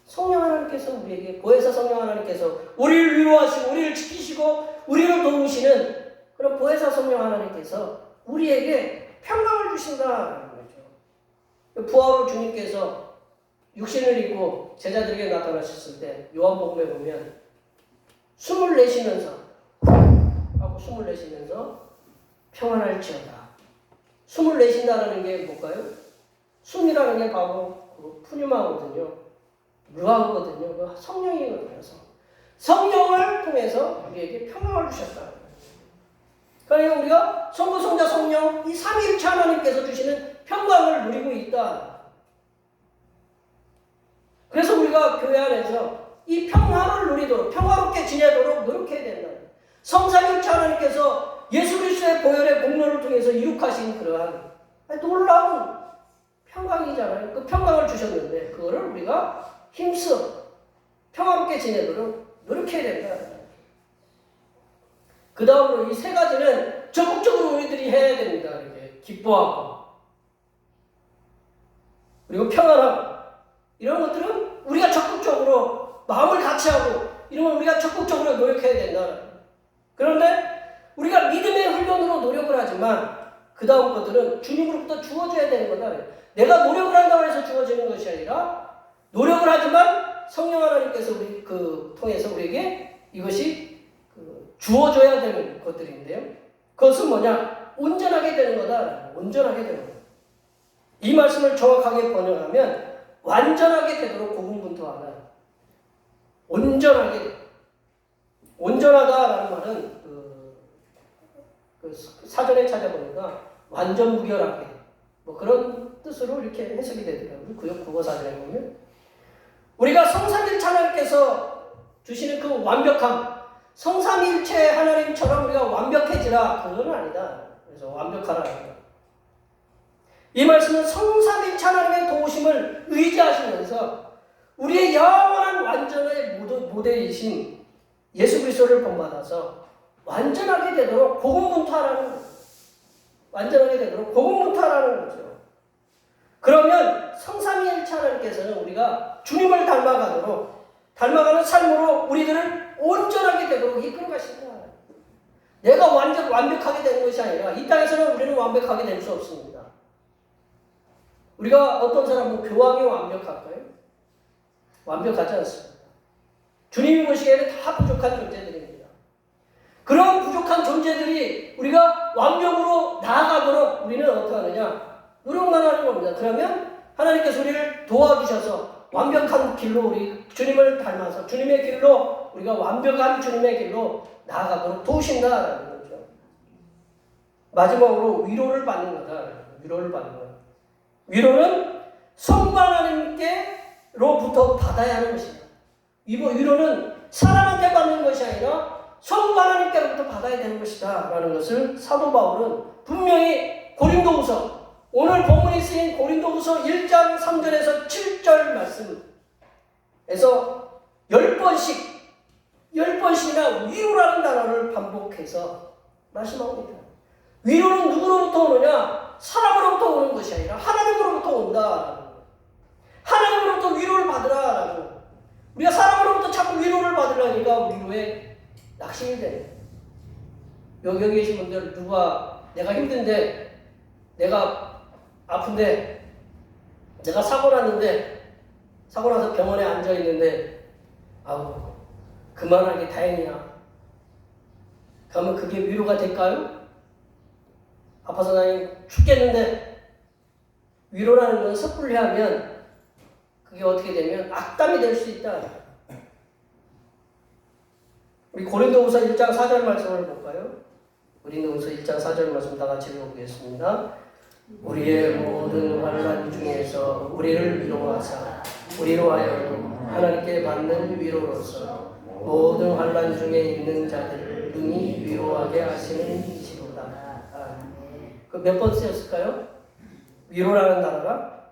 성령 하나님께서 우리에게, 보혜사 성령 하나님께서 우리를 위로하시고 우리를 지키시고 우리를 도우시는 그런 보혜사 성령 하나님께서 우리에게 평강을 주신다는 거죠. 부활로 주님께서 육신을 입고 제자들에게 나타나셨을 때 요한복음에 보면 숨을 내쉬면서 하고 숨을 내쉬면서 평안할지어다. 숨을 내쉰다는 게 뭘까요? 숨이라는 게 바로 그 푸뉴마거든요. 루아거든요. 성령이거든요. 성령을 통해서 우리에게 평강을 주셨다. 그러니까 우리가 성부, 성자, 성령 이 삼위일체 하나님께서 주시는 평강을 누리고 있다. 그래서 우리가 교회 안에서 이 평화를 누리도록 평화롭게 지내도록 노력해야 된다. 성삼위일체 하나님께서 예수 그리스도의 보혈의 공로를 통해서 이룩하신 그러한 놀라운 평강이잖아요. 그 평강을 주셨는데 그거를 우리가 힘써 평화롭게 지내도록 노력해야 된다. 그 다음으로 이 세 가지는 적극적으로 우리들이 해야 됩니다. 이렇게 기뻐하고 그리고 평안하고 이런 것들은 우리가 적극적으로 마음을 같이 하고 이런 걸 우리가 적극적으로 노력해야 된다. 그런데 우리가 믿음의 훈련으로 노력을 하지만 그 다음 것들은 주님으로부터 주어져야 되는 거다. 내가 노력을 한다고 해서 주어지는 것이 아니라 노력을 하지만 성령 하나님께서 우리 통해서 우리에게 이것이 주어져야 되는 것들인데요. 그것은 뭐냐? 온전하게 되는 거다. 온전하게 되는 거다. 이 말씀을 정확하게 번역하면 완전하게 되도록 고군분투하다. 온전하다라는 말은 사전에 찾아보니까 완전 무결하게 뭐 그런 뜻으로 이렇게 해석이 되더라고요. 국어 사전에 보면 우리가 성삼일체 하나님께서 주시는 그 완벽함, 성삼일체 하나님처럼 우리가 완벽해지라 그건 아니다. 그래서 완벽하라. 이 말씀은 성삼일체 하나님의 도우심을 의지하시면서 우리의 영원한 완전의 모델이신 예수 그리스도를 본받아서 완전하게 되도록 고군분투하라는 거죠. 완전하게 되도록 고군분투하라는 거죠. 그러면 성삼위일체 하나님께서는 우리가 주님을 닮아가는 삶으로 우리들을 온전하게 되도록 이끌어 가신다. 내가 완벽하게 되는 것이 아니라 이 땅에서는 우리는 완벽하게 될 수 없습니다. 우리가 어떤 사람은 교황이 완벽할까요? 완벽하지 않습니다. 주님이 보시기에는 다 부족한 존재들입니다. 그런 부족한 존재들이 우리가 완벽으로 나아가도록 우리는 어떻게 하느냐? 노력만 하는 겁니다. 그러면 하나님께서 우리를 도와주셔서 완벽한 길로 우리 주님을 닮아서 주님의 길로 우리가 완벽한 주님의 길로 나아가도록 도우신다라는 거죠. 마지막으로 위로를 받는 거다. 위로를 받는 거다. 위로는 성부 하나님께로부터 받아야 하는 것입니다. 위로는 사람한테 받는 것이 아니라 성부 하나님께로부터 받아야 되는 것이다 라는 것을 사도 바울은 분명히 고린도후서 오늘 본문이 쓰인 고린도후서 1장 3절에서 7절 말씀에서 10번씩이나 위로라는 단어를 반복해서 말씀합니다. 위로는 누구로부터 오느냐? 사람으로부터 오는 것이 아니라 하나님으로부터 온다. 하나님으로부터 위로를 받으라라고. 우리가 사람으로부터 자꾸 위로를 받으려니까 위로에 낙심이 되네. 여기 계신 분들 누가 내가 힘든데, 내가 아픈데, 내가 사고 났는데, 사고 나서 병원에 앉아 있는데, 아우 그만하게 다행이야. 그러면 그게 위로가 될까요? 아파서 나는 죽겠는데, 위로라는 건 섣불리 하면 그게 어떻게 되면 악담이 될 수 있다. 우리 고린도후서 1장 4절 말씀을 볼까요? 고린도후서 1장 4절 말씀 다 같이 읽어보겠습니다. 우리의 모든 환난 중에서 우리를 위로하사 우리로 하여금 하나님께 받는 위로로서 모든 환난 중에 있는 자들을 능히 위로하게 하시는 이시로다. 그 몇 번 쓰였을까요? 위로라는 단어가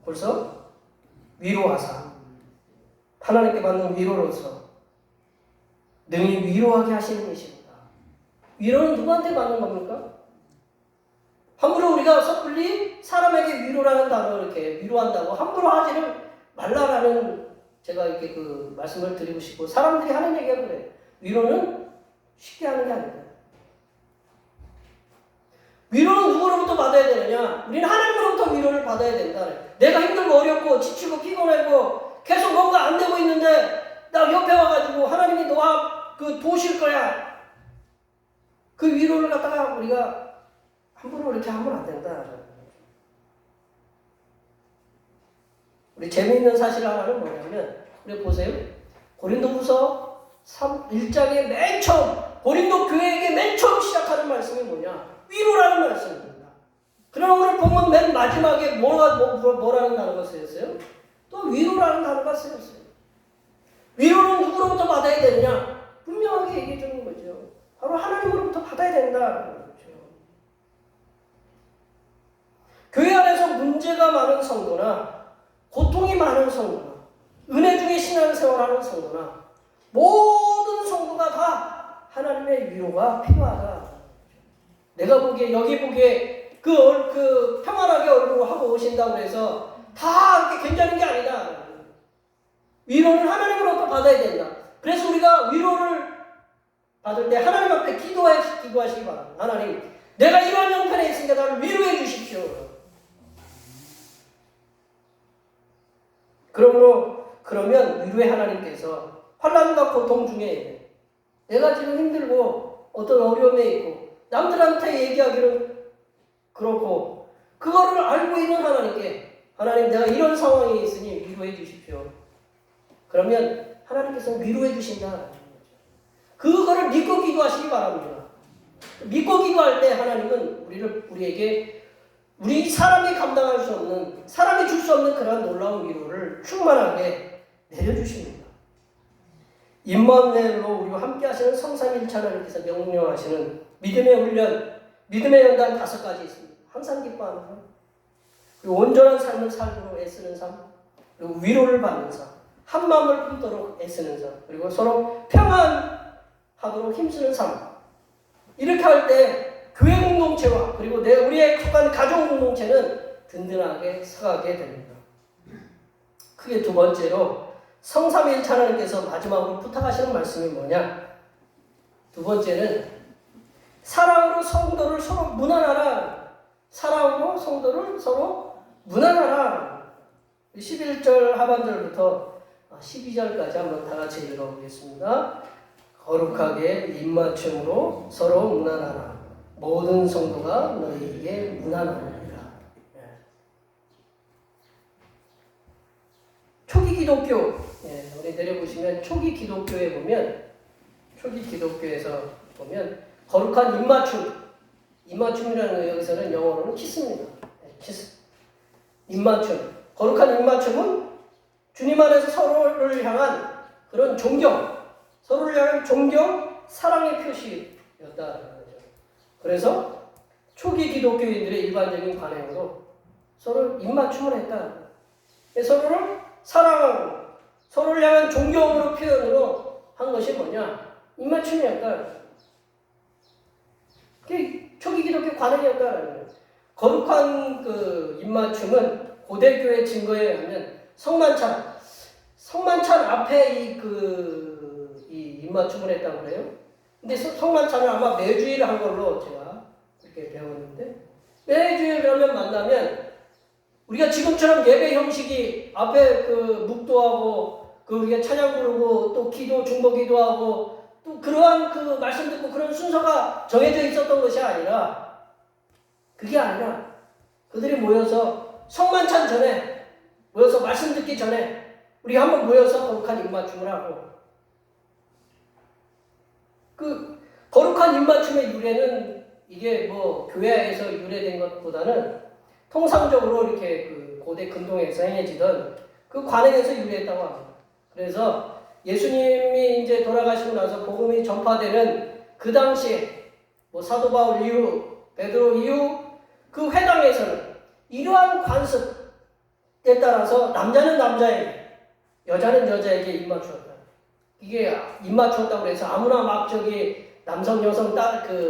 벌써 위로하사 하나님께 받는 위로로서 능히 위로하게 하시는 이시로다. 위로는 누구한테 받는 겁니까? 함부로 우리가 섣불리 사람에게 위로라는 단어를 이렇게 위로한다고 함부로 하지는 말라라는 제가 이렇게 그 말씀을 드리고 싶고, 사람들이 하는 얘기가 그래. 위로는 쉽게 하는 게 아니다. 위로는 누구로부터 받아야 되느냐? 우리는 하나님으로부터 위로를 받아야 된다. 내가 힘들고 어렵고 지치고 피곤하고 계속 뭔가 안 되고 있는데 나 옆에 와가지고 하나님이 너와 그 도우실 거야. 그 위로를 갖다가 우리가 함부로 이렇게 하면 안 된다. 우리 재미있는 사실 하나는 뭐냐면, 우리 보세요. 고린도후서 1장의 맨 처음, 고린도 교회에게 맨 처음 시작하는 말씀이 뭐냐? 위로라는 말씀입니다. 그러나 오늘 보면 맨 마지막에 뭐라는 단어가 쓰였어요? 또 위로라는 단어가 쓰였어요. 위로는 누구로부터 받아야 되느냐? 분명하게 얘기해 주는 거죠. 바로 하나님으로부터 받아야 된다는 거죠. 교회 안에서 문제가 많은 성도나 고통이 많은 성도나 은혜 중에 신앙생활하는 성도나 모든 성도가 다 하나님의 위로가 필요하다. 내가 보기에 여기 보기에 그 평안하게 얼굴 하고 오신다고 해서 다 이렇게 괜찮은 게 아니다. 위로는 하나님으로부터 받아야 된다. 그래서 우리가 위로를 받을 때 하나님 앞에 기도하시기 바랍니다. 하나님, 내가 이러한 형편에 있으니까 나를 위로해 주십시오. 그러면 위로의 하나님께서 환난과 고통 중에 내가 지금 힘들고 어떤 어려움에 있고 남들한테 얘기하기는 그렇고 그거를 알고 있는 하나님께, 하나님 내가 이런 상황에 있으니 위로해 주십시오. 그러면 하나님께서 위로해 주신다. 그거를 믿고 기도하시기 바랍니다. 믿고 기도할 때 하나님은 우리에게 우리 사람이 감당할 수 없는, 사람이 줄 수 없는 그런 놀라운 위로를 충만하게 내려주십니다. 임마누엘로 우리와 함께 하시는 성삼일체 하나님께서 명령하시는 믿음의 훈련, 믿음의 연단 5가지 있습니다. 항상 기뻐하는 삶, 그리고 온전한 삶을 살도록 애쓰는 삶, 그리고 위로를 받는 삶, 한 마음을 품도록 애쓰는 삶, 그리고 서로 평안하도록 힘쓰는 삶. 이렇게 할 때 교회 공동체와 그리고 우리의 속한 가정 공동체는 든든하게 서가게 됩니다. 크게 두 번째로 성삼위일체 하나님께서 마지막으로 부탁하시는 말씀이 뭐냐? 두 번째는 사랑으로 성도를 서로 문안하라. 사랑으로 성도를 서로 문안하라. 11절 하반절부터 12절까지 한번 다 같이 읽어보겠습니다. 거룩하게 입맞춤으로 서로 문안하라. 모든 성도가 너희에게 문안하느니라. 초기 기독교, 우리 내려보시면 초기 기독교에 보면, 초기 기독교에서 보면 거룩한 입맞춤이라는 거 여기서는 영어로는 키스입니다. 키스. 입맞춤. 거룩한 입맞춤은 주님 안에서 서로를 향한 그런 존경, 서로를 향한 존경, 사랑의 표시였다. 그래서 초기 기독교인들의 일반적인 관행으로 서로 입맞춤을 했다. 서로를 사랑하고 서로를 향한 존경으로 표현으로 한 것이 뭐냐? 입맞춤이었다. 그게 초기 기독교 관행이었다. 거룩한 그 입맞춤은 고대교의 증거에 의하면 성만찬 앞에 이 입맞춤을 했다고 그래요. 근데 성만찬을 아마 매주일 한 걸로 제가 이렇게 배웠는데, 매주일 그러면 만나면 우리가 지금처럼 예배 형식이 앞에 묵도하고 우리가 찬양 부르고 또 기도 중보 기도하고 또 그러한 말씀 듣고 그런 순서가 정해져 있었던 것이 아니라, 그게 아니라 그들이 모여서 성만찬 전에 모여서 말씀 듣기 전에 우리 한번 모여서 거룩한 입맞춤을 하고, 그 거룩한 입맞춤의 유래는 이게 교회에서 유래된 것보다는 통상적으로 이렇게 고대 근동에서 행해지던 그 관행에서 유래했다고 합니다. 그래서 예수님이 이제 돌아가시고 나서 복음이 전파되는 그 당시에 사도 바울 이후, 베드로 이후 그 회당에서는 이러한 관습에 따라서 남자는 남자에게, 여자는 여자에게 입맞추었다. 이게 입맞추었다고 해서 아무나 막 남성, 여성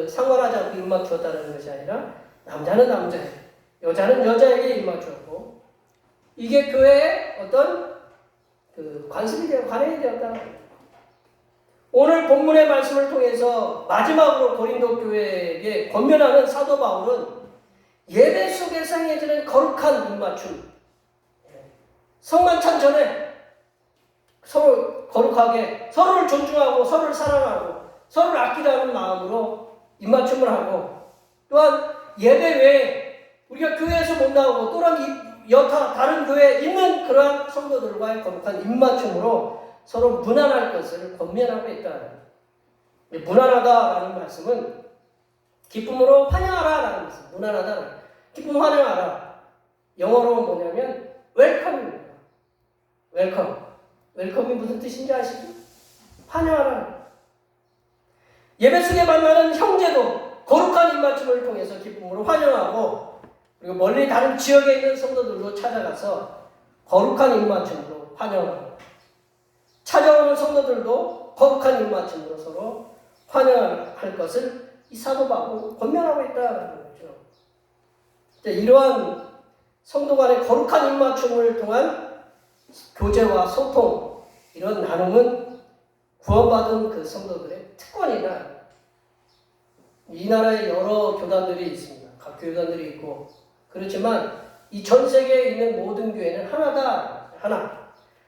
상관하지 않고 입맞추었다는 것이 아니라 남자는 남자에게, 여자는 여자에게 입맞추었고, 이게 교회의 어떤 관습이 되어 관행이 되었다. 오늘 본문의 말씀을 통해서 마지막으로 고린도 교회에게 권면하는 사도 바울은 예배 속에서 행해지는 거룩한 입맞춤, 성만찬 전에 서로 거룩하게 서로를 존중하고 서로를 사랑하고 서로를 아끼라는 마음으로 입맞춤을 하고, 또한 예배 외에 우리가 교회에서 못 나오고 또한 여타 다른 교회에 있는 그러한 성도들과의 거룩한 입맞춤으로 서로 무난할 것을 권면하고 있다. 무난하다라는 말씀은 기쁨으로 환영하라라는 말씀. 무난하다, 기쁨 환영하라. 영어로 뭐냐면 웰컴입니다. 웰컴. 웰컴이 무슨 뜻인지 아시죠? 환영하라. 예배 속에 만나는 형제도 거룩한 입맞춤을 통해서 기쁨으로 환영하고, 그리고 멀리 다른 지역에 있는 성도들도 찾아가서 거룩한 입맞춤으로 환영하고, 찾아오는 성도들도 거룩한 입맞춤으로 서로 환영할 것을 이 사도 바울은 권면하고 있다는 거죠. 이러한 성도 간의 거룩한 입맞춤을 통한 교제와 소통, 이런 나눔은 구원받은 그 성도들의 특권이다. 이 나라에 여러 교단들이 있습니다. 각 교단들이 있고, 그렇지만 이 전 세계에 있는 모든 교회는 하나다.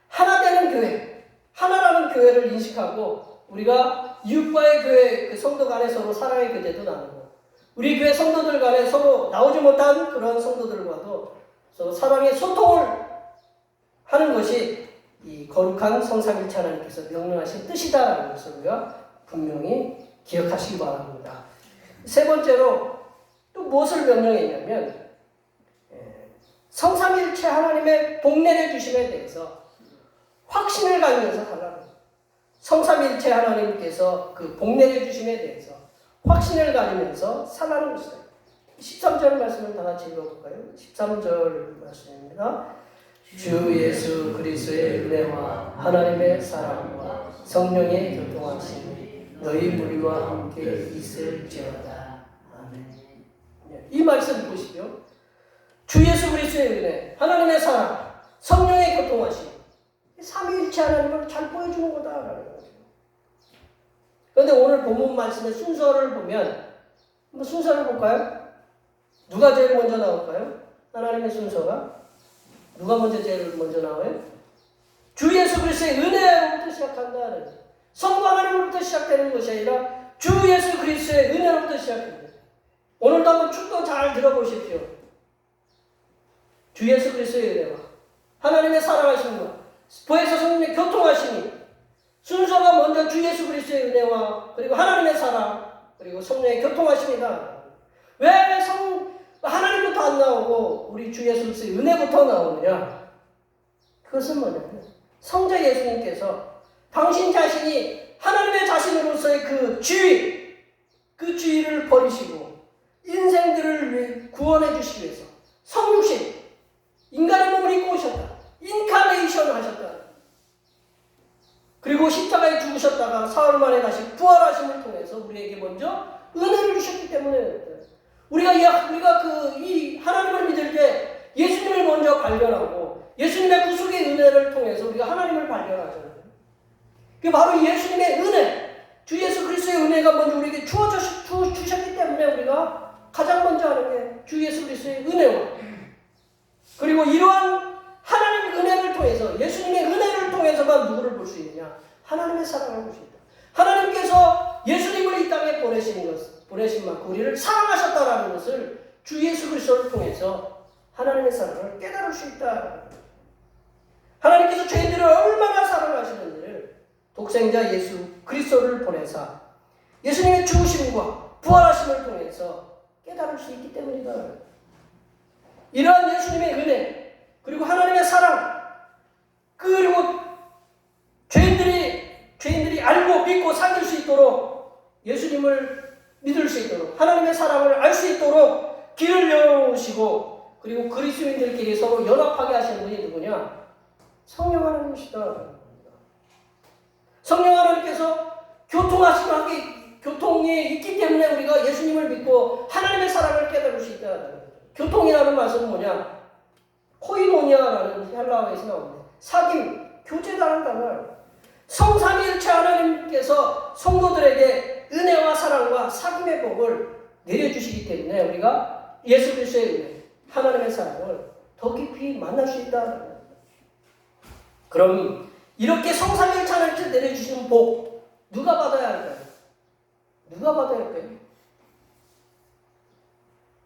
하나 되는 교회, 하나라는 교회를 인식하고, 우리가 이웃과의 교회, 그 성도 간에 서로 사랑의 교제도 나누고, 우리 교회 성도들 간에 서로 나오지 못한 그런 성도들과도 서로 사랑의 소통을 하는 것이 이 거룩한 성삼일체 하나님께서 명령하신 뜻이다라는 것을 우리가 분명히 기억하시기 바랍니다. 세 번째로 또 무엇을 명령했냐면, 성삼일체 하나님의 복내려 주심에 대해서 확신을 가지면서 살라는 거예요. 성삼일체 하나님께서 그 복내려 주심에 대해서 확신을 가지면서 살라는 것이다. 13절 말씀을 다 같이 읽어볼까요? 13절 말씀입니다. 주 예수 그리스도의 은혜와 하나님의 사랑과 성령의 교통하심이 너희 무리와 함께 있을지어다. 아멘. 이 말씀 보시죠. 주 예수 그리스도의 은혜, 하나님의 사랑, 성령의 교통하심, 삼위일체 하나님을 잘 보여주는 거다라는 거죠. 그런데 오늘 본문 말씀의 순서를 보면, 한번 순서를 볼까요? 누가 제일 먼저 나올까요? 하나님의 순서가 누가 제일 먼저 나와요? 주 예수 그리스도의 은혜로부터 시작한다는, 성부 하나님으로부터 시작되는 것이 아니라 주 예수 그리스도의 은혜로부터 시작됩니다. 오늘도 한번 축도 잘 들어보십시오. 주 예수 그리스도의 은혜와 하나님의 사랑하심과 보혜사 성령의 교통하심이, 순서가 먼저 주 예수 그리스도의 은혜와 그리고 하나님의 사랑 그리고 성령의 교통하심이다. 왜 하나님부터 안 나오고 우리 주 예수 그리스도의 은혜부터 나오느냐? 그것은 뭐냐면 성자 예수님께서 당신 자신이 하나님의 자신으로서의 그 지위를 버리시고 인생들을 구원해 주시기 위해서 성육신, 인간의 몸을 입고 오셨다. 인카네이션 하셨다. 그리고 십자가에 죽으셨다가 사흘 만에 다시 부활하심을 통해서 우리에게 먼저 은혜를 주셨기 때문에, 우리가 이 하나님을 믿을 때 예수님을 먼저 발견하고 예수님의 구속의 은혜를 통해서 우리가 하나님을 발견하잖아요. 그게 바로 예수님의 은혜, 주 예수 그리스도의 은혜가 먼저 우리에게 주셨기 때문에 우리가 가장 먼저 하는 게 주 예수 그리스도의 은혜와, 그리고 이러한 하나님의 은혜를 통해서, 예수님의 은혜를 통해서만 누구를 볼 수 있느냐? 하나님의 사랑을 볼 수 있다. 하나님께서 예수님을 이 땅에 보내신 만큼 우리를 사랑하셨다라는 것을 주 예수 그리스도를 통해서 하나님의 사랑을 깨달을 수 있다. 하나님께서 죄인들을 얼마나 사랑하시는지를 독생자 예수 그리스도를 보내사 예수님의 죽으심과 부활하심을 통해서 깨달을 수 있기 때문이다. 이러한 예수님의 은혜, 그리고 하나님의 사랑, 그리고 죄인들이 알고 믿고 사귈 수 있도록, 예수님을 믿을 수 있도록, 하나님의 사랑을 알 수 있도록 길을 열어놓으시고, 그리고 그리스도인들끼리 서로 연합하게 하시는 분이 누구냐? 성령 하나님이시다. 성령 하나님께서 교통이 있기 때문에 우리가 예수님을 믿고 하나님의 사랑을 깨달을 수 있다. 교통이라는 말은 뭐냐? 코이노니아라는 헬라어에서 나옵니다. 사귐, 교제라는 단어. 성삼위일체 하나님께서 성도들에게 은혜와 사랑과 사귐의 복을 내려주시기 때문에 우리가 예수 그리스도의 은혜, 하나님의 사랑을 더 깊이 만날 수 있다. 그럼 이렇게 성삼위일체 하나님께서 내려주시는 복, 누가 받아야 할까요? 누가 받아야 할까요?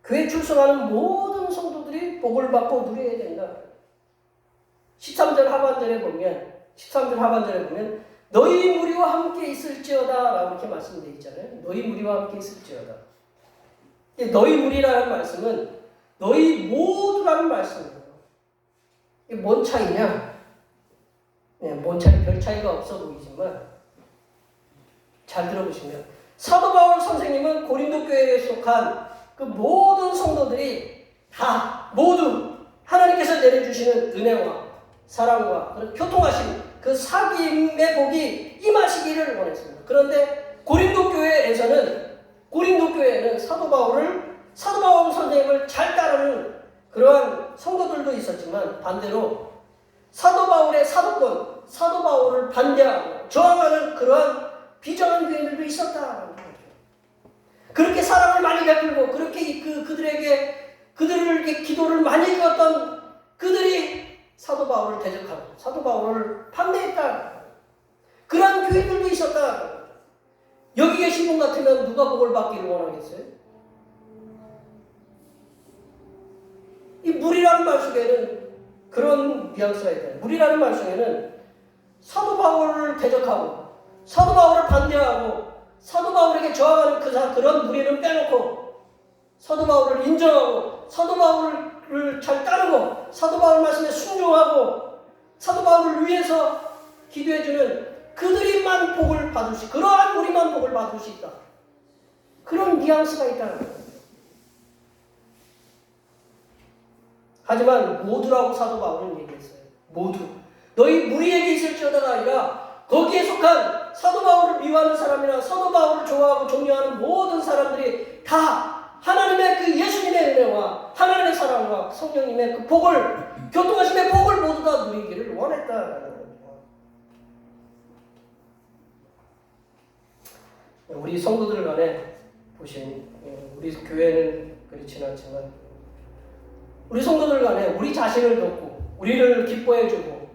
교회 출석하는 모든 성도들이 복을 받고 누려야 된다. 13절 하반절에 보면 너희 무리와 함께 있을지어다 라고 이렇게 말씀되어 있잖아요. 너희 무리와 함께 있을지어다. 너희 무리라는 말씀은 너희 모두라는 말씀이에요. 이게 뭔 차이냐? 뭔 차이, 별 차이가 없어 보이지만 잘 들어보시면, 사도 바울 선생님은 고린도 교회에 속한 그 모든 성도들이 다 모두 하나님께서 내려주시는 은혜와 사랑과 그런 교통하심, 그 사귐의 복이 임하시기를 원했습니다. 그런데 고린도 교회에는 사도 바울 선생님을 잘 따르는 그러한 성도들도 있었지만, 반대로 사도 바울의 사도권, 사도 바울을 반대하고 저항하는 그러한 비정한 교인들도 있었다. 그렇게 사랑을 많이 베풀고 그렇게 그들에게 기도를 많이 주었던 그들이 사도 바울을 대적하고 사도 바울을 반대했다. 그러한 교인들도 있었다. 여기 계신 분 같으면 누가 복을 받기를 원하겠어요? 이 무리라는 말 속에는 그런 뉘앙스가 있다. 무리라는 말 속에는 사도 바울을 대적하고 사도 바울을 반대하고 사도 바울에게 저항하는 그런 무리는 빼놓고 사도 바울을 인정하고 사도 바울을 잘 따르고 사도 바울 말씀에 순종하고 사도 바울을 위해서 기도해주는 그들이만 복을 받을 수, 그러한 우리만 복을 받을 수 있다. 그런 뉘앙스가 있다는 거예요. 하지만 모두라고 사도 바울은 얘기했어요. 모두. 너희 무리에게 있을지어다가 아니라 거기에 속한 사도 바울을 미워하는 사람이나 사도 바울을 좋아하고 존경하는 모든 사람들이 다 하나님의 그 예수님의 은혜와 하나님의 사랑과 성령님의 그 복을, 교통하심의 복을 모두 다 누리기를 원했다라는 겁니다. 우리 성도들 간에 보신, 우리 교회는 그렇지는 않지만 우리 성도들 간에 우리 자신을 돕고 우리를 기뻐해주고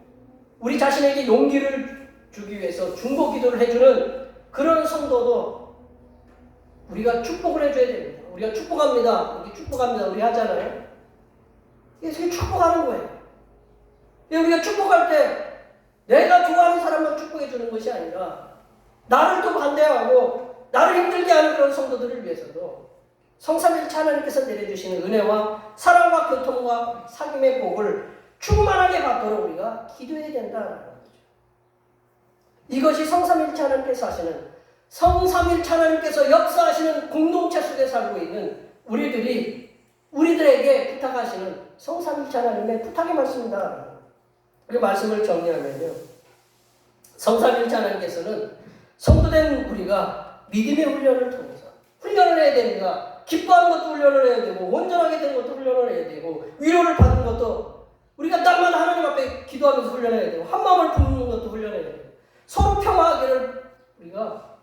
우리 자신에게 용기를 주기 위해서 중보 기도를 해주는 그런 성도도 우리가 축복을 해줘야 됩니다. 우리가 축복합니다. 우리 하잖아요. 이게 축복하는 거예요. 우리가 축복할 때 내가 좋아하는 사람만 축복해주는 것이 아니라 나를 또 반대하고 나를 힘들게 하는 그런 성도들을 위해서도 성삼일체 하나님께서 내려주시는 은혜와 사랑과 교통과 사귐의 복을 충만하게 받도록 우리가 기도해야 된다는 거죠. 이것이 성삼일체 하나님께서 하시는, 성삼일체 하나님께서 역사하시는 공동체 속에 살고 있는 우리들에게 부탁하시는 성삼일체 하나님의 부탁의 말씀입니다. 그 말씀을 정리하면요, 성삼일체 하나님께서는 성도된 우리가 믿음의 훈련을 통해서 훈련을 해야 됩니다. 기뻐하는 것도 훈련을 해야 되고 온전하게 되는 것도 훈련을 해야 되고 위로를 받는 것도 우리가 날마다 하나님 앞에 기도하면서 훈련해야 돼요. 한 마음을 품는 것도 훈련해야 돼요. 서로 평화하기를 우리가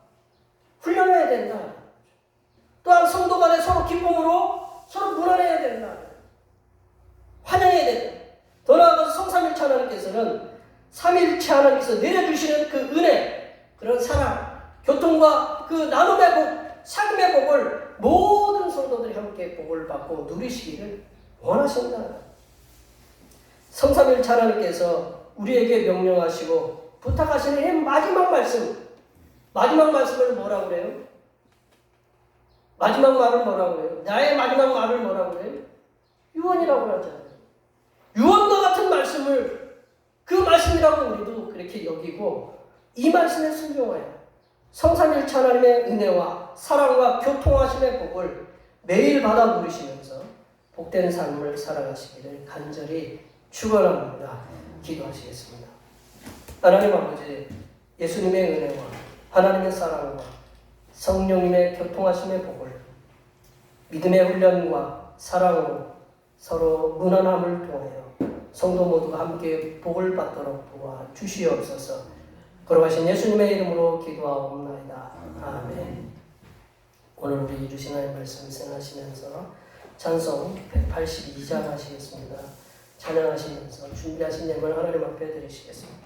훈련해야 된다. 또한 성도 간에 서로 기쁨으로 서로 문안해야 된다. 환영해야 된다. 더 나아가서 성삼일체 하나님께서는 삼일체 하나님께서 내려주시는 그 은혜, 그런 사랑, 교통과 그 나눔의 복, 사귐의 복을 모든 성도들이 함께 복을 받고 누리시기를 원하신다. 성삼일체 하나님께서 우리에게 명령하시고 부탁하시는 이 마지막 말씀을 뭐라고 그래요? 마지막 말을 뭐라고 그래요? 나의 마지막 말을 뭐라고 그래요? 유언이라고 하잖아요. 유언과 같은 말씀을, 그 말씀이라고 우리도 그렇게 여기고 이 말씀에 순종하여 성삼일체 하나님의 은혜와 사랑과 교통하심의 복을 매일 받아 누리시면서 복된 삶을 살아가시기를 간절히 축원합니다. 기도하시겠습니다. 하나님 아버지, 예수님의 은혜와 하나님의 사랑과 성령님의 교통하심의 복을 믿음의 훈련과 사랑으로 서로 무난함을 통하여 성도 모두가 함께 복을 받도록 도와주시옵소서. 걸어가신 예수님의 이름으로 기도하옵나이다. 아멘. 오늘 우리 주신 하나님 말씀 생각하시면서 찬송 182장 하시겠습니다. 찬양하시면서 준비하신 예물 하나님 앞에 드리시겠습니다.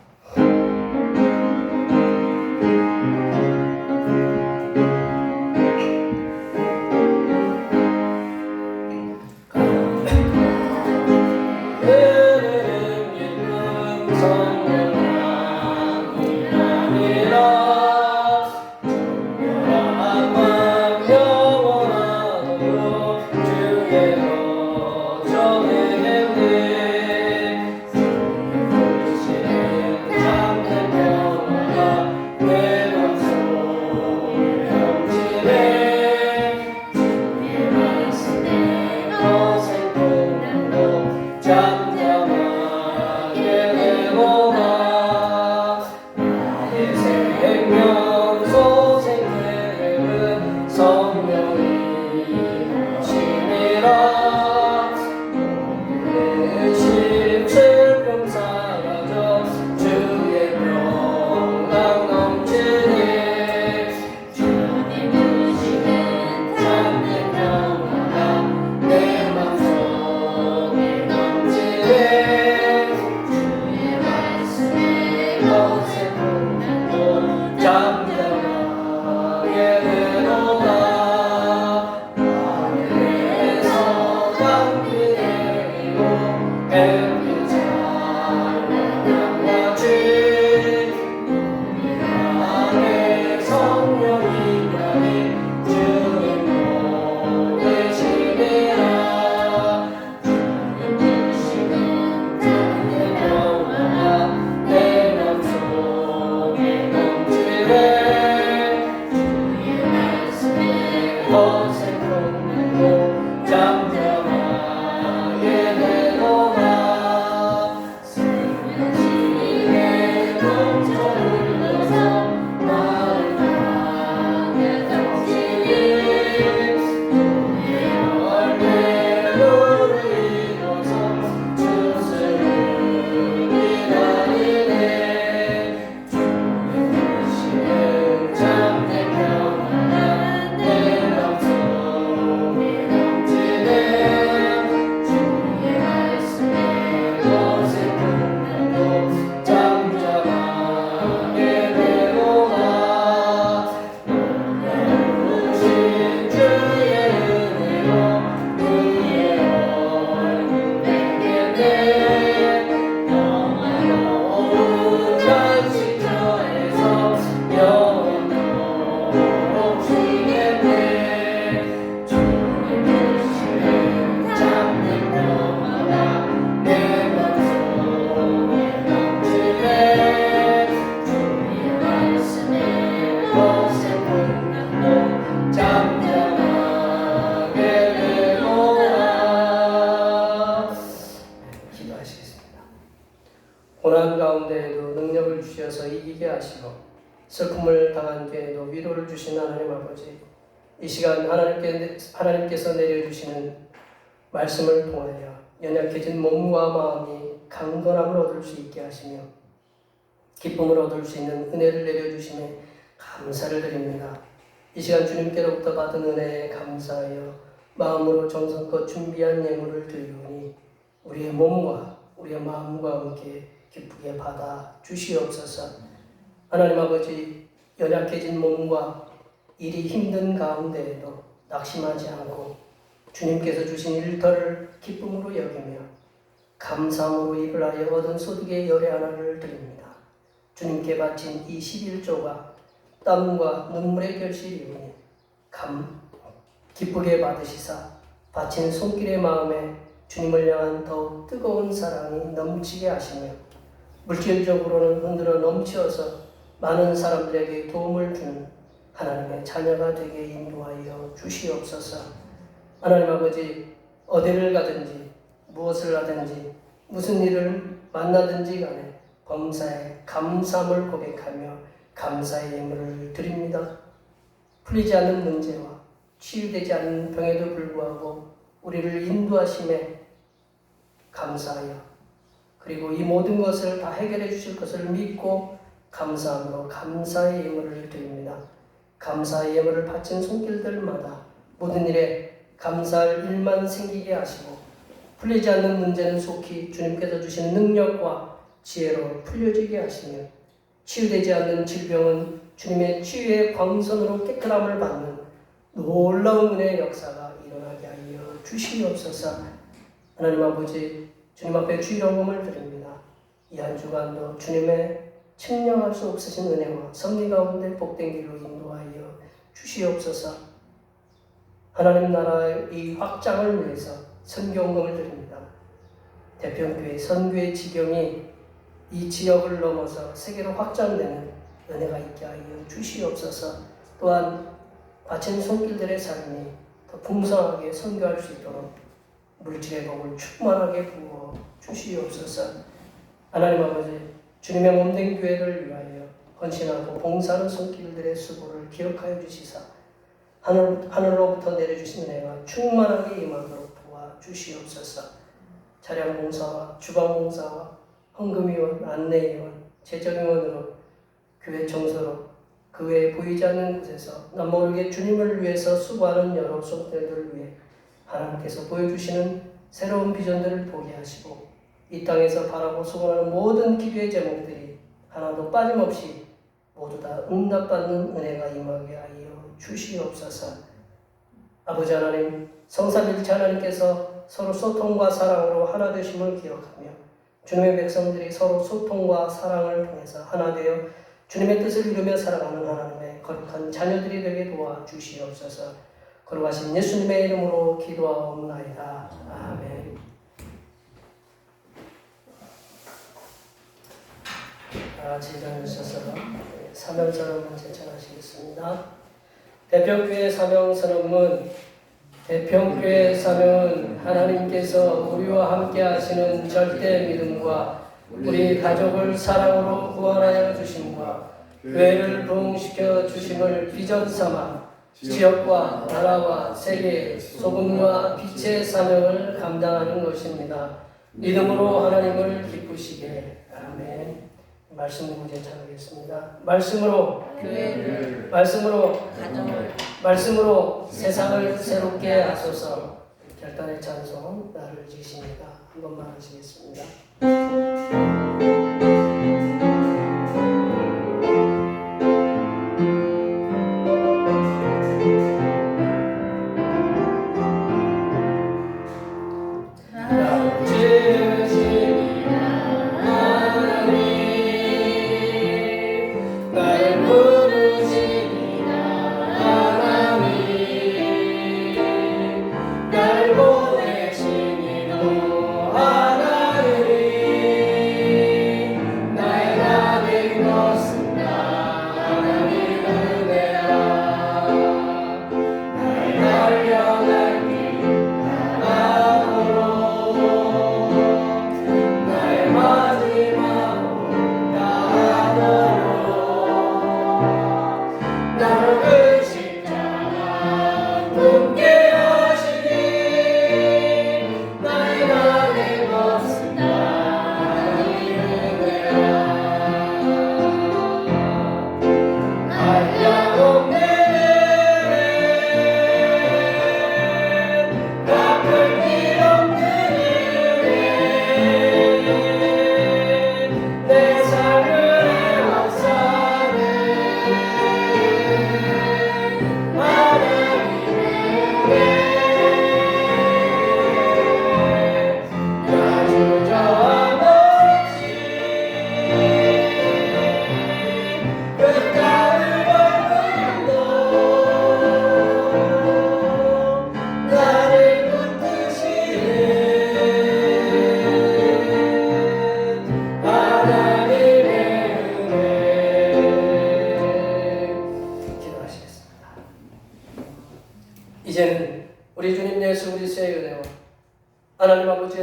고난 가운데에도 능력을 주셔서 이기게 하시고 슬픔을 당한 때에도 위로를 주신 하나님 아버지, 이 시간 하나님께서 내려주시는 말씀을 통하여 연약해진 몸과 마음이 강건함을 얻을 수 있게 하시며 기쁨을 얻을 수 있는 은혜를 내려주심에 감사를 드립니다. 이 시간 주님께로부터 받은 은혜에 감사하여 마음으로 정성껏 준비한 예물을 드리오니 우리의 몸과 우리의 마음과 함께 기쁘게 받아 주시옵소서. 하나님 아버지, 연약해진 몸과 일이 힘든 가운데에도 낙심하지 않고 주님께서 주신 일터를 기쁨으로 여기며 감사함으로 일을 하여 얻은 소득의 열의 하나를 드립니다. 주님께 바친 이 11조가 땀과 눈물의 결실이오니 기쁘게 받으시사 바친 손길의 마음에 주님을 향한 더욱 뜨거운 사랑이 넘치게 하시며 물질적으로는 흔들어 넘치어서 많은 사람들에게 도움을 주는 하나님의 자녀가 되게 인도하여 주시옵소서. 하나님 아버지, 어디를 가든지 무엇을 하든지 무슨 일을 만나든지 간에 범사에 감사함을 고백하며 감사의 예물을 드립니다. 풀리지 않는 문제와 치유되지 않는 병에도 불구하고 우리를 인도하심에 감사하여 그리고 이 모든 것을 다 해결해 주실 것을 믿고 감사함으로 감사의 예물을 드립니다. 감사의 예물을 바친 손길들마다 모든 일에 감사할 일만 생기게 하시고 풀리지 않는 문제는 속히 주님께서 주시는 능력과 지혜로 풀려지게 하시며 치유되지 않는 질병은 주님의 치유의 광선으로 깨끗함을 받는 놀라운 은혜의 역사가 일어나게 하여 주시옵소서. 하나님 아버지, 주님 앞에 주일원금을 드립니다. 이 한 주간도 주님의 측량할 수 없으신 은혜와 섭리 가운데 복된 길로 인도하여 주시옵소서. 하나님 나라의 이 확장을 위해서 선교원금을 드립니다. 대평교회 선교의 지경이 이 지역을 넘어서 세계로 확장되는 은혜가 있게 하여 주시옵소서. 또한 바친 손길들의 삶이 더 풍성하게 선교할 수 있도록 물질의 복을 충만하게 부어 주시옵소서. 하나님 아버지, 주님의 몸된 교회를 위하여 헌신하고 봉사하는 손길들의 수고를 기억하여 주시사 하늘로부터 내려주신 은혜가 충만하게 임하도록 도와주시옵소서. 차량 봉사와 주방 봉사와 헌금위원, 안내위원, 재정위원으로 교회 청소로 그 외에 보이지 않는 곳에서 남모르게 주님을 위해서 수고하는 여러 손들을 위해 하나님께서 보여주시는 새로운 비전들을 보게 하시고 이 땅에서 바라고 소원하는 모든 기도의 제목들이 하나도 빠짐없이 모두 다 응답받는 은혜가 임하게 하여 주시옵소서. 아버지 하나님, 성삼일체 하나님께서 서로 소통과 사랑으로 하나 되심을 기억하며 주님의 백성들이 서로 소통과 사랑을 통해서 하나 되어 주님의 뜻을 이루며 살아가는 하나님의 거룩한 자녀들이 되게 도와주시옵소서. 거룩하신 예수님의 이름으로 기도하옵나이다. 아멘. 제자님께서 사명선언문 제청하시겠습니다. 대평교회 사명선언문. 대평교회 사명은 하나님께서 우리와 함께 하시는 절대 믿음과 우리 가족을 사랑으로 구원하여 주심과 교회를 부흥시켜 주심을 비전 삼아 지역과 나라와 세계의 소금과 빛의 사명을 감당하는 것입니다. 믿음으로 하나님을 기쁘시게. 아멘. 말씀 문제 전하겠습니다. 말씀으로 교회를, 말씀으로 가정을, 말씀으로 세상을 새롭게 하소서. 결단의 찬송 나를 지십니다. 한 번만 하시겠습니다. 날 보내신 이도 하나님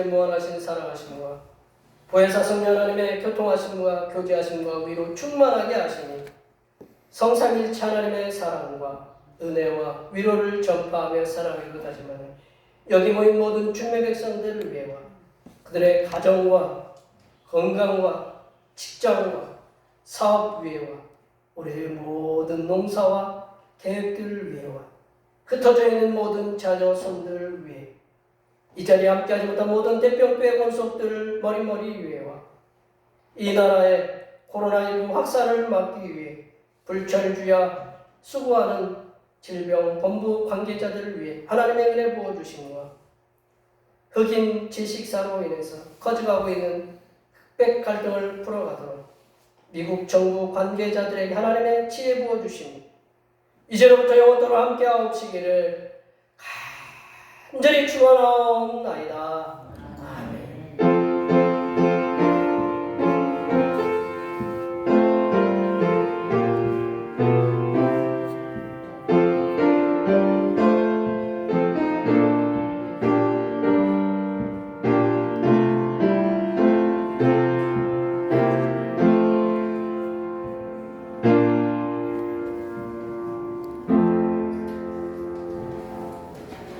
아버지의 무한하신 사랑하심과 보혜사 성령 하나님의 교통하심과 교제하심과 위로 충만하게 하시니 성삼일체 하나님의 사랑과 은혜와 위로를 전파하며 사랑하기도 하지만 여기 모인 모든 주님의 백성들을 위해와 그들의 가정과 건강과 직장과 사업 위해와 우리의 모든 농사와 계획들을 위해와 흩어져 있는 모든 자녀 손들을 위해 이 자리에 함께하지 못한 모든 대병교회 권속들을 머리머리 위해와 이 나라의 코로나19 확산을 막기 위해 불철주야 수고하는 질병 본부 관계자들을 위해 하나님의 은혜 부어주심과 흑인 지식사로 인해서 커져가고 있는 흑백 갈등을 풀어가도록 미국 정부 관계자들에게 하나님의 지혜 부어주시니 이제로부터 영원토록 함께하옵시기를 간절히 축원하옵나이다.